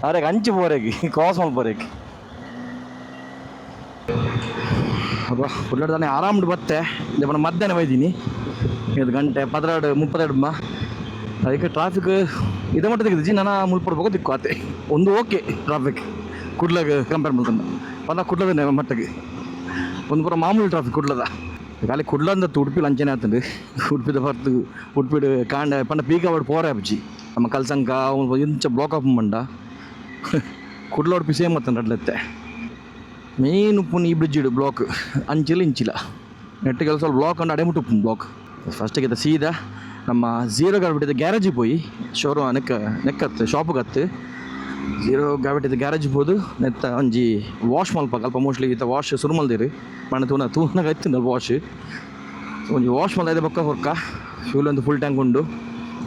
ಅರೆಗೆ ಅಂಚು ಬೋರೆಗೆ ಕ್ರಾಸ್ ಮಾಡಿ ಬೋರೆಗೆ ಅಬ್ಬಾ ಉಳ್ಳಾಡ್ದಾನೆ ಆರಾಮ್ಡು ಬತ್ತೆ ದೇವನ ಮಧ್ಯಾಹ್ನ ಒಯ್ದೀನಿ 5 ಗಂಟೆ 32 ಅದಕ್ಕೆ ಟ್ರಾಫಿಕ್ ಇದೇ ಮಟ್ಟ ತೆಗೆದಿಜ್ಜಿ ನಾನು ಮುಲ್ಪಡ್ಬೇಕು ದಿಕ್ಕು ಆತೆ ಒಂದು ಓಕೆ ಟ್ರಾಫಿಕ್ ಕುಡ್ಲಾಗ ಕಂಪೇರ್ ಮಾಡ್ಕೊಂಡು ಪಂದ ಕುಡ್ಲದ ಮಟ್ಟಿಗೆ ಒಂದು ಪೂರ ಮಾಮೂಲಿ ಟ್ರಾಫಿಕ್ ಕುಡ್ಲದ ಖಾಲಿ ಕುಡ್ಲಂದ ಉಡುಪಿ ಅಂಚನೆ ಆತಂದು ಉಡುಪಿದ ಹೊರತು ಉಡುಪಿಡು ಕಾಂಡ ಪಂಡ ಪೀಕಾವಾಡು ಪೋರೆ ಅಪ್ಪಜಿ ನಮ್ಮ ಕಲ್ಸಂಕ ಇಂಚ ಬ್ಲಾಕ್ ಆಫ್ ಮಂಡ ಕುಡ್ಲ ಉಡುಪಿ ಸೇಮ್ ಆತಂದು ಅಡ್ಲತ್ತೆ ಮೇನ್ ಉಪ್ಪುನ ಈ ಬ್ರಿಡ್ಜ್ ಇಡು ಬ್ಲಾಕ್ ಅಂಚಿಲ್ಲ ಇಂಚಿಲ್ಲ ನೆಟ್ಟು ಕೆಲಸ ಬ್ಲಾಕ್ ಅಂಡು ಅಡೆಮುಟ್ಟು ಉಪ್ಪು ಬ್ಲಾಕ್ ಫಸ್ಟಿಗೆ ಸೀದಾ ನಮ್ಮ ಝೀರೋ ಗ್ರಾವಿಟಿದ ಗ್ಯಾರೇಜಿಗೆ போய் ಶೋರೂಮ್ ನೆಕ್ಕತ್ತು ಶಾಪ್ಗತ್ತು ಝೀರೋ ಗ್ರಾವಿಟಿದ ಗ್ಯಾರೇಜಿಗೆ ಹೋದು ನೆತ್ತ ಒಂಜಿ ವಾಶ್ ಮಲ್ಪ ಅಲ್ಪ ಮೋಸ್ಟ್ಲಿ ಈತ ವಾಶ್ ಶುರು ಮಲ್ದಿರು ಮಣ್ಣ ತೂನಾಗ ಎತ್ತಿಂದಲ್ಲ ವಾಶ್ ಒಂಜಿ ವಾಶ್ ಮಲ್ದ ಬೊಕ್ಕ ಹೊರ್ಕ ಫ್ಯೂಲ್ ಒಂದು ಫುಲ್ ಟ್ಯಾಂಕ್ ಉಂಡು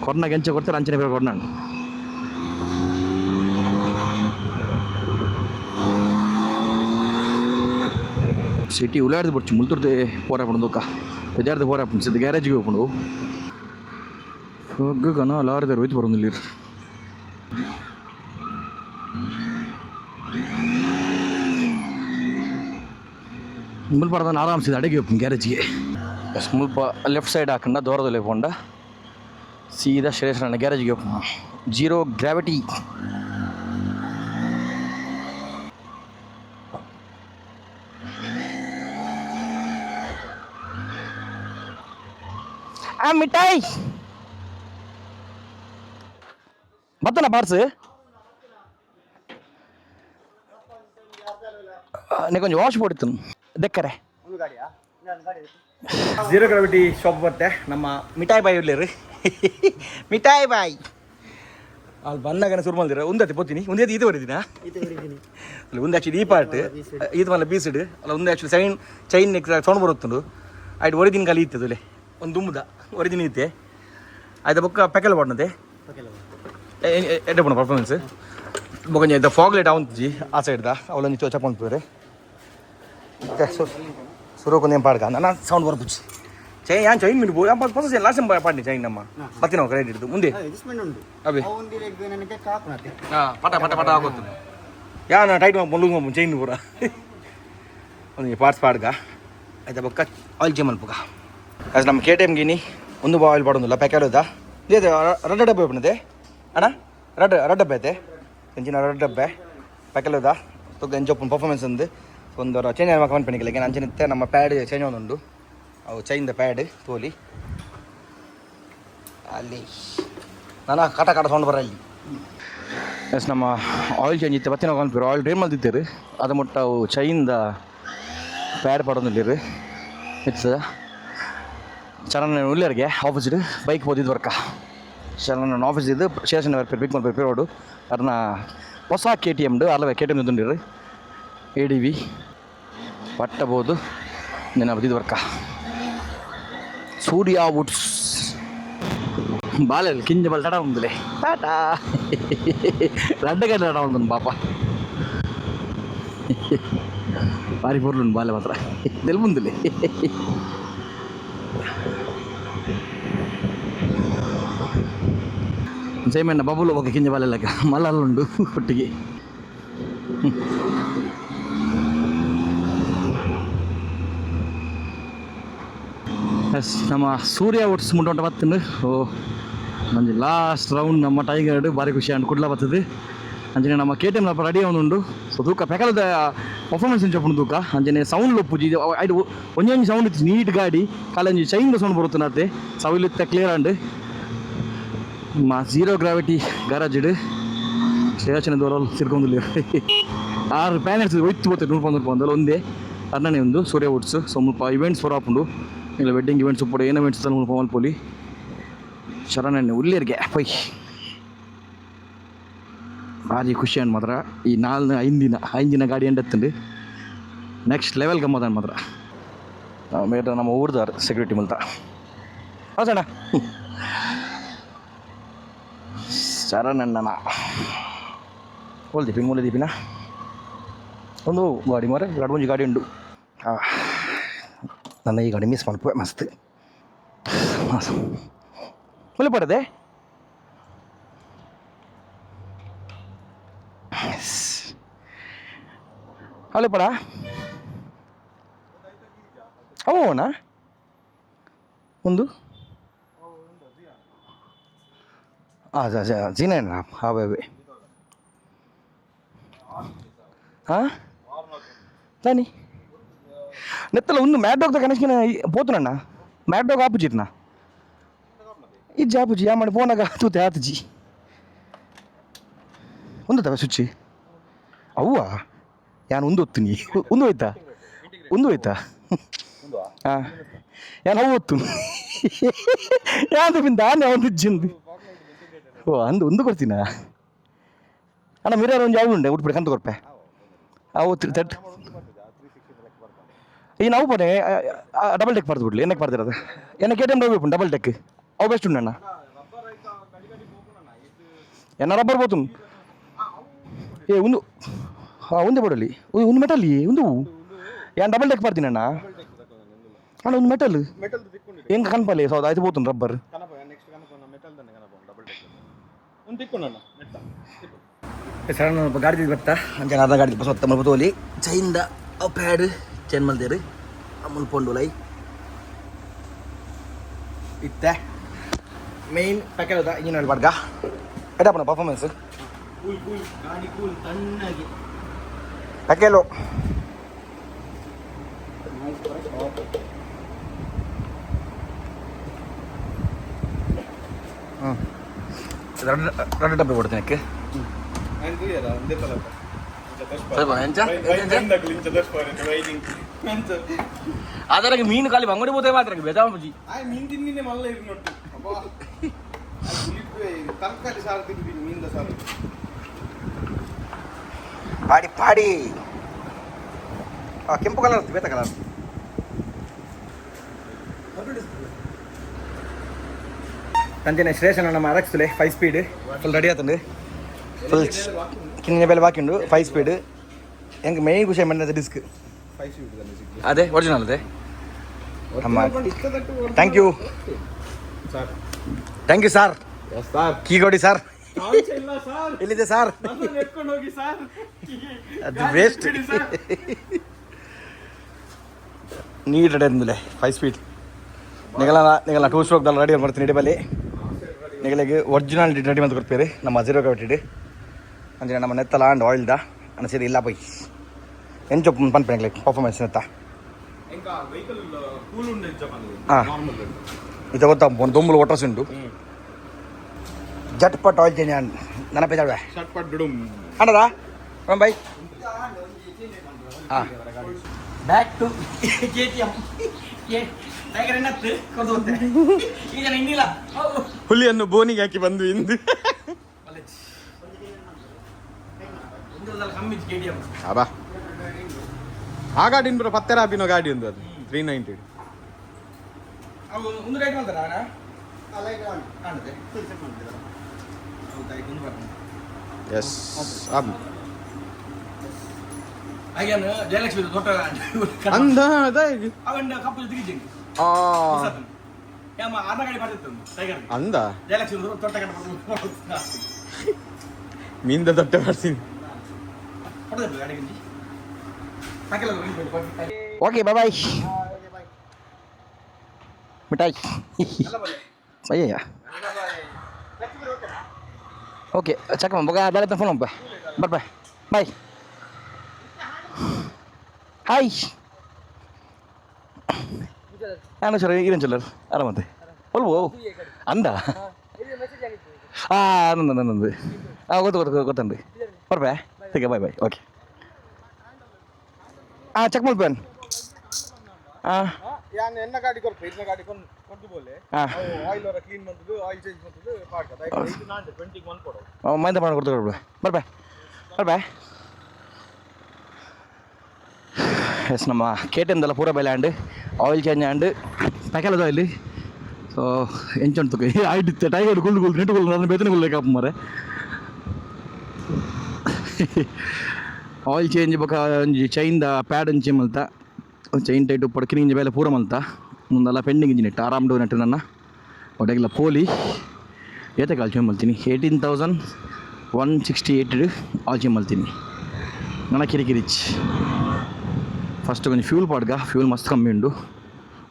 ಕೊರ್ನಾಗ ಎಂಚ ಕೊಡ್ತಾರೆ ಅಂಚನೆ ಬೇರೆ ಕೊಡ್ನಾಡು ಸಿಟಿ ಉಳ್ಳಾಡ್ದು ಬಿಡ್ಚು ಮುಲ್ತುರ್ದು ಪೋರಾಪಣದಕ್ಕ ವಿದ್ಯಾರ್ಥಿ ಪೋರಾಪಣ ಸಿದ್ಧ ಗ್ಯಾರೇಜಿಗೆ ಹೋಗ್ಕೊಂಡು ಹೋಗಣ ಲಾರಿದಾರು ಹೋಯ್ತು ಬರೋದಿಲ್ಲ ಮುಲ್ಪ ನಾನು ಆರಾಮ್ಸಿದೆ ಅಡಿಗೆ ಹೋಗ್ತೀನಿ ಗ್ಯಾರೇಜ್ಗೆ ಮುಲ್ಪ ಲೆಫ್ಟ್ ಸೈಡ್ ಹಾಕೊಂಡ ದೂರದಲ್ಲಿ ಹೋಗ್ಕೊಂಡ ಸೀದಾ ಶ್ರೇಷ್ಠ ಗ್ಯಾರೇಜ್ಗೆ ಹೋಗ್ತೀನಿ ಜೀರೋ ಗ್ರಾವಿಟಿ ಮಿಠಾಯಿ ಬತ್ತನ ಪಾರ್ಸ್ ನೀ ಕೊಂಚ ವಾಶ್ ಪೋಡಿತ್ತು ದೆಕ್ಕರೆ ಜೀರೋ ಗ್ರಾವಿಟಿ ಶಾಪ್ ಬರುತ್ತೆ ನಮ್ಮ ಮಿಠಾಯಿ ಬಾಯಿ ಇರ್ಲಿ ಮಿಠಾಯಿ ಬಾಯಿ ಅಲ್ಲಿ ಬಂದಾಗ ಶುರು ಮಾಡಿದ್ರೆ ಒಂದತಿ ಪೋತೀನಿ ಒಂದೇ ಇದು ಬರೀದಿನ ಅಲ್ಲ ಒಂದು ಆ್ಯಕ್ಚುಲಿ ಈ ಪಾರ್ಟ್ ಇದು ಮಲ್ಲ ಬೀಸಿಡು ಅಲ್ಲ ಒಂದು ಆ್ಯಕ್ಚುಲಿ ಚೈನ್ ಸೌಂಡ್ ಬರುತ್ತುಂಡು ಆಯ್ತು ಒರಿದಿನ ಕಾಲಿ ಇತ್ತು ಅಲ್ಲೇ ಒಂದು ದುಮ್ಮದ ಒರಿದಿನ ಇತ್ತೆ ಆಯ್ತು ಬೊಕ್ಕ ಪೆಕಲ್ ಬಾಡ್ನತೆ ಎಡ್ಡೆ ಪೋಣ ಪರ್ಫಾರ್ಮೆನ್ಸ್ ಬೊಕ್ಕ ಇದು ಫಾಗ್ ಲೈಟ್ ಅವಂತಜಿ ಆ ಸೈಡ್ದ ಅವಳೊಂದು ಚೋಚಪ್ ಅಂತಾರೆ ಸುರು ಕೊಂದೇಂ ಪಾಡ್ಗ ನಾನು ಸೌಂಡ್ ಬರ್ಪುಚ್ಚಿ ಚೈನ್ ಯಾನ್ ಚೈನ್ ಮಿಡ್ಬೋ ಹೊಸ ಲಾಸ್ಟ್ ಪಾಡ್ನಿ ಚೈನ್ ನಮ್ಮ ಪತ್ತಿನ ಕರೆಕ್ಟ್ ಹಿಡಿದು ಮುಂದೆ ಅಬೇ ಪಟ ಪಟ ಪಟ ಆಗೋದು ಯಾನ ಟೈಟ್ ಮೊಲ್ಲು ಚೈನ್ ಪೂರ ಒಂದು ಪಾರ್ಟ್ಸ್ ಪಾಡ್ಗ ಆಯ್ತಾ ಬೊಕ್ಕ ಆಯಿಲ್ ಚೇಮ್ ಅನ್ಪುಗ ಅದು ನಮ್ಮ ಕೆ ಟಿ ಎಮ್ ಗಿನಿ ಒಂದು ಆಯಿಲ್ ಪಾಡೋದಿಲ್ಲ ಪ್ಯಾಕೆಟ್ ಇದೇ ರೆಡ್ ಡಬ್ಬೆ ಒಬ್ಬನದೆ ಅಣ್ಣ ರೆಡ್ ಡಬ್ಬೆ ಐತೆ ಎಂಚಿನ ರೆಡ್ ಡಬ್ಬೆ ಪ್ಯಾಕೆಟ್ ತೊಗ ಎಂಜೊಪ್ಪನ ಪರ್ಫಾರ್ಮೆನ್ಸ್ ಅಂದು ಒಂದು ಚೇಂಜ್ ಕಮೆಂಟ್ ಪಣಿಕಲಿಕ್ಕೆ ಅಂಚನಿತ್ತೆ ನಮ್ಮ ಪ್ಯಾಡ್ ಚೇಂಜ್ ಒಂದುಂಡು ಅವು ಚೈನ್ದ ಪ್ಯಾಡ್ ತೋಲಿ ಅಲ್ಲಿ ನಾನು ಕಾಟ ಕಾಟ ಸೌಂಡ್ ಬರ ಅಲ್ಲಿ ಎಸ್ ನಮ್ಮ ಆಯಿಲ್ ಚೇಂಜ್ ಇತ್ತು ಬತ್ತಿನ ಕಾಣ್ತೀರಿ ಆಯಿಲ್ ಡ್ರೈನ್ ಮಲ್ದಿದ್ದೀರಿ ಅದು ಮುಟ್ಟ ಅವು ಚೈನ್ದ ಪ್ಯಾಡ್ ಪಡೋದಿಲ್ಲ ಇತ್ತು ಚರಣ ಉಳ್ಳರಿಗೆ ಆಫೀಸಿಡು ಬೈಕ್ ಹೋದಿದ್ದು ವರ್ಕ ಚರಣ ಆಫೀಸ್ ಇದು ಸ್ಟೇಷನ್ ಪಿಕ್ ಮಾಡಿ ರೋಡು ಅದನ್ನ ಹೊಸ ಕೆ ಟಿ ಎಮ್ಡು ಅಲ್ಲವೇ ಕೆ ಟಿ ಎಮ್ ತುಂಡಿರಿ ಎ ಡಿ ವಿ ಪಟ್ಟಬೋದು ನಿನ್ನ ಬದಿದ್ದು ವರ್ಕ ಸೂರ್ಯ ವುಡ್ಸ್ ಬಾಲೆಲ್ಲ ಕಿಂಜ ಬಲ್ ತಡ ಉಂದಿಲೆ ಟಾಟಾ ರಡ್ಡಗಡ್ಡ ತಡ ಉಂದು ಪಾಪ ಭಾರಿ ಪೂರ್ಲು ಬಾಲೆ ಮಾತ್ರ ಎಲ್ಲಿ ಮುಂದಿಲ್ಲ ಸೇಮೆಣ್ಣ ಬಬುಲು ಹೋಗಿ ಕಿಂಜ ಬಾಲೆಲ್ಲ ಮಲ್ಲುಂಡು ಒಟ್ಟಿಗೆ ಎಸ್ ನಮ್ಮ ಸೂರ್ಯ ಒಟ್ಸ್ ಮುಂಟೊಂಟ ಬತ್ತಂಡು ಓ ಮಂಜಿ ಲಾಸ್ಟ್ ರೌಂಡ್ ನಮ್ಮ ಟೈಗರ್ಡ್ ಭಾರಿ ಖುಷಿ ಅಂಡ್ ಕುಡ್ಲ ಬರ್ತದೆ ಅಂಜನೆ ನಮ್ಮ ಕೆ ಟಿ ಎಮ್ ರೆಡಿ ಅವನುಂಡು ಸೊ ತೂಕ ಪೆಕಲದ ಪರ್ಫಾರ್ಮೆನ್ಸ್ ಚಪ್ಪುಂಡು ತೂಕ ಅಂಜನೆ ಸೌಂಡ್ ಲೊಪ್ಪುಜಿ ಐದು ಒಂಜೊಂಜಿ ಸೌಂಡ್ ಇತ್ತು ನೀಟ್ ಗಾಡಿ ಕಾಲಂಜಿ ಚೈನ್ದ ಸೌಂಡ್ ಬರುತ್ತನತ್ತೆ ಸವಿಲಿತ್ತ ಕ್ಲಿಯರ್ ಅಂಡ್ ಮಾ ಜೀರೋ ಗ್ರಾವಿಟಿ ಗರಾಜಿಡು ಸ್ಟೇಷನ್ ದೂರಲ್ಲಿ ಸಿರ್ಕೊಂಡಿಲ್ಲ 6 ಪ್ಯಾನೆಲ್ಸ್ ಒಯ್ತು ಬರ್ತದೆ ನೂರು ಒಂದೇ ಅರ್ಣನೆ ಒಂದು ಸೂರ್ಯ ವುಡ್ಸ್ ಸೊ ಮುಲ್ಪ ಇವೆಂಟ್ಸ್ ಹೊರಾಪುಂಡು ಇಲ್ಲ ವೆಡ್ಡಿಂಗ್ ಇವೆಂಟ್ಸ್ ಉಪ್ಪು ಏನು ಇವೆಂಟ್ಸ್ ಮುಲ್ಪ ಮಲ್ಪೋಲಿ ಶರಣಣ್ಣೆ ಉಳ್ಳೇರಿಗೆ ಪೈ ಭಾರಿ ಖುಷಿ ಅನ್ ಮಾತ್ರ ಈ 5 ದಿನ ಗಾಡಿ ಎಂಡತ್ತಂಡು ನೆಕ್ಸ್ಟ್ ಲೆವೆಲ್ ಗಮ್ಮದ ಮಾತ್ರ ಮೇಡ ನಮ್ಮ ಊರ್ದಾರ ಸೆಕ್ಯೂರಿಟಿ ಮುಲ್ತ ಹೌದಣ್ಣ ಶರಣಣ್ಣನ ದೀಪಿನ ಮೂಲೆ ದೀಪಿನ ಒಂದು ಗಾಡಿ ಮಾರೆ ಮುಂಜಿ ಗಾಡಿ ಉಂಡು ನನ್ನ ಈ ಗಾಡಿ ಮಿಸ್ ಮಾಡ್ಪೋ ಮಸ್ತ್ ಮುಲೆ ಪಡದೆ ಅವಳೆ ಪಡ ಅವನಾ ಒಂದು ಜೀನೇನ ಅವೇ ಹಾಂ ತಾನಿ ನೆತ್ತಲ್ಲ ಒಂದು ಮ್ಯಾಟ್ ಡಾಗ್ದ ಕನೆಕ್ಷನ್ పోతున్నా మ్యాట్ డాగ్ ఆపుజిట్నా ఇది ఆపుజి యా మన ఫోనగా తూతే ఆతుజి ఉందదా స్విచ್ ಅವ್ವಾ ಯಾನು ಒಂದು ಒತ್ತುನಿ ಒಂದು ಹೋಯ್ತಾ ಹಾಂ ಯಾನು ಅವು ಒತ್ತು ಯಾಂದು ಬಿಂದ ಆನೆ ಒಂದು ಇಜ್ಜಿಂದು ಓ ಅಂದು ಒಂದು ಕೊಡ್ತೀನಾ ಅಣ್ಣ ಮಿರರ್ ಒಂದು ಯಾವ ಉಂಡೆ ಉಟ್ಬಿಡಿ ಕಂತು ಕೊಡ್ಪೆ ಅವು ತಟ್ ಈಗ ನಾವು ಪಡೆ ಡಬಲ್ ಟೆಕ್ ಬರ್ದು ಬಿಡ್ಲಿ ಏನಕ್ಕೆ ಬರ್ದಿರೋದು ಏನಕ್ಕೆ ಕೆ ಟಿ ಎಮ್ ಹೋಗ್ಬೇಕು ಡಬಲ್ ಟೆಕ್ ಅವು ಬೆಸ್ಟ್ ಉಂಡಣ್ಣ ಎನ್ನ ರಬ್ಬರ್ పోతు ఏ ఉంది ఉంది పడాలి ఉంది మెటల్ ఉంది ఏం డబల్ టెక్ పడుతుంది అన్న అన్న ఉంది మెటల్ ఏం కనపాలి సో అయితే పోతుంది రబ్బర్ ಸಡನ್ ಗಾಡಿ ಬರ್ತಾ ಅಂಚೆ ಅರ್ಧ ಗಾಡಿ ಬಸ್ ಹೊತ್ತ ಮಲ್ಪು ತೋಲಿ ಚೈಂದ ಪ್ಯಾಡ್ ಚೈನ್ ಮಲ್ದೇರು ಮುಲ್ಪೊಂಡು ಲೈ ಇತ್ತೆ ಮೇನ್ ಪ್ಯಾಕೆಟ್ ಇಂಜಿನ್ ಆಯಿಲ್ ಬಾಡ್ಗ ಎಡಪ್ಪನ ಪರ್ಫಾರ್ಮೆನ್ಸ್ ಗಾಡಿ ಕೂಲ್ ತಣ್ಣಗೆ ಪ್ಯಾಕೆಲು రెండు డబ్బులు కొడుతున్నాయి ಅದರಾಗ ಮೀನು ಖಾಲಿ ಅಂಗಡಿ ಹೋದೆ ಮಾತ್ರ ಬೇಜಾರು ಬುಜಿ ಮೀನ್ ತಿಂದಿನೇ ಮಲ್ಲ ಇರ್ನೊಟ್ಟು ತರಕಾರಿ ಸಾರು ತಿಂದಿದ್ದೀನಿ ಮೀನಿಂದ ಸಾರು ಪಾಡಿ ಪಾಡಿ ಕೆಂಪು ಕಲರ್ ಬೇತ ಕಲರ್ ಅಂಚನೆ ಶ್ರೇಷನ್ ನಮ್ಮ ಅರಕ್ಸ್ಲೆ 5 ಸ್ಪೀಡ್ ಫುಲ್ ರೆಡಿ ಆತಂಡು ಫುಲ್ ಕಿನ್ನ ಬೆಲೆ ಬಾಕಿಂಡು 5 ಸ್ಪೀಡ್ ಹೆಂಗೆ ಮೇನ್ ಖುಷಿ ಮಂಡದ ಡಿಸ್ಕ್ ಅದೇ ಒರಿಜಿನಲ್ ಅದೇ ಅಮ್ಮ ಥ್ಯಾಂಕ್ ಯು ಸರ್ ಕೀ ಕೊಡಿ ಸರ್ ಎಲ್ಲಿದೆ ಸರ್ ಅದು ವೇಸ್ಟ್ ನೀಟ್ ರೆಡಿ ಅಂದಮೇಲೆ 5 ಸ್ಪೀಡ್ ನಿಗಲ 2 ಸ್ಟ್ರೋಕ್ದಲ್ಲಿ ರೆಡಿ ಮಾಡ್ತೀನಿ ಇಡೀ ನಿಗಲಿಗೆ ಒರಿಜಿನಲ್ ರೆಡಿ ಮಾಡಿ ಕೊಡ್ತೀರಿ ನಮ್ಮ 0 ಗಂಟೆ ಅಂದರೆ ನಮ್ಮ ನೆತ್ತಲ ಅಂಡ್ ಆಯಿಲ್ದ ಅನ್ನ ಸೇರಿ ಇಲ್ಲ ಪೈ ಎಂಚು ಪನ್ಪೆ ಪರ್ಫಾರ್ಮೆನ್ಸ್ ನೆತ್ತ ಹಾಂ ಇದು ಗೊತ್ತಾ ಒಂದು ದೊಂಬುಲು ಒಟ್ರಸ್ ಉಂಟು ಜಟ್ಪಟ್ ಆಯಿಲ್ ಚೇಂಜ್ ಅಂಡ್ ನನ್ನ ಪೇಜಾಡ್ವೆ ಅಣ್ಣದ ಬೈ ಹಾಂ ಬ್ಯಾಕ್ ಟು KTM ಹುಲಿಯನ್ನು ಬೋನಿಗೆ ಹಾಕಿ ಬಂದು ಇಂದು ಅಬ್ಬಾ ಆ ಗಾಡಿ ಬರೋ ಪತ್ತೆರ ಹಾಪಿನೋ ಗಾಡಿ ಒಂದು ಅದು 390 ಎಸ್ ಜಯಲಕ್ಷ್ಮಿ ಅಂದ ಅಂದ ಮೀಂದ ದೊಡ್ಡ ಮಾಡ್ತೀನಿ ಓಕೆ ಬಾಯ್ ಮಿಠಾಯಿ ಅಯ್ಯಯ್ಯ ಓಕೆ ಚಕ್ಕ ಬೊಗ ಬೇರೆ ಫೋನ್ ಬಾಯ್ ಬಾಯ್ ಬಾಯ್ ಹಾಯ್ ನಾನು ಸರ್ ಇರೇನು ಚಲ್ಲರ್ ಆರಾಮಂತೆ ಒಲ್ವೋ ಅಂದ ನಂದು ಗೊತ್ತಂడి ಬರ್ಬೇ ठीक है ಬಾಯ್ ಓಕೆ ಚೆಕ್ ಮಾಡ್ಬೇನ್ ಯಾನ್ ಎನ್ನ ಗಾಡಿ ಕೊರ್ಪೆ ಇನ್ನ ಗಾಡಿ ಕೊಂಡು ಬೋಲೆ ಆಯಿಲ್ ಅವರ ಕ್ಲೀನ್ ಮಾಡ್ತದು ಆಯಿಲ್ ಚೇಂಜ್ ಮಾಡ್ತದು ಪಾಡ್ಕ ಇದು ನಾನು 21 ಕೊಡು ಮೈಂದ ಮಾಡಿ ಕೊಡ್ತಾರೆ ಬರ್ಬೇ ಎಸ್ ನಮ್ಮ KTM ಪೂರ ಬೆಲೆ ಆಂಡ್ ಆಯಿಲ್ ಚೇಂಜ್ ಆಂಡ್ ಪ್ಯಾಕೆಲ್ ಆಯಿಲ್ ಸೊ ಎಂಚು ಆಯ್ತು ಟೈಗರ್ ಗುಳ್ಳು ನೆಟ್ಟು ನನ್ನ ಬೇತನೆ ಗುಳ್ಳೆಕಾಪ ಮಾರೆ ಆಯಿಲ್ ಚೇಂಜ್ ಬೊಕ ಒಂಜಿ ಚೈನ್ದ ಪ್ಯಾಡ್ ಒಂಚಿ ಮಲ್ತ ಚೈನ್ ಟೈಟ್ ಉಪ್ಪಡು ಕಿನಿಂಜಿ ಬೇಲೆ ಪೂರ ಮಲ್ತ ಮುಂದೆಲ್ಲ ಪೆಂಡಿಂಗ್ ಇಂಜಿ ನೆಟ್ಟು ಆರಾಮ್ ಡೋ ನೆಟ್ಟು ನನ್ನ ಒಡೆಗಿಲ್ಲ ಪೋಲಿ ಏತೆ ಆಲ್ ಚೇಂಜ್ ಮಲ್ತೀನಿ 18,168 ಆಲ್ ಚೇಂಜ್ ಮಲ್ತೀನಿ ನನ್ನ ಕಿರಿಕಿರಿಚ್ ಫಸ್ಟ್ కొంచెం ఫ్యూల్ పాడుగా ఫ్యూల్ మస్తు కమ్మి ఉండు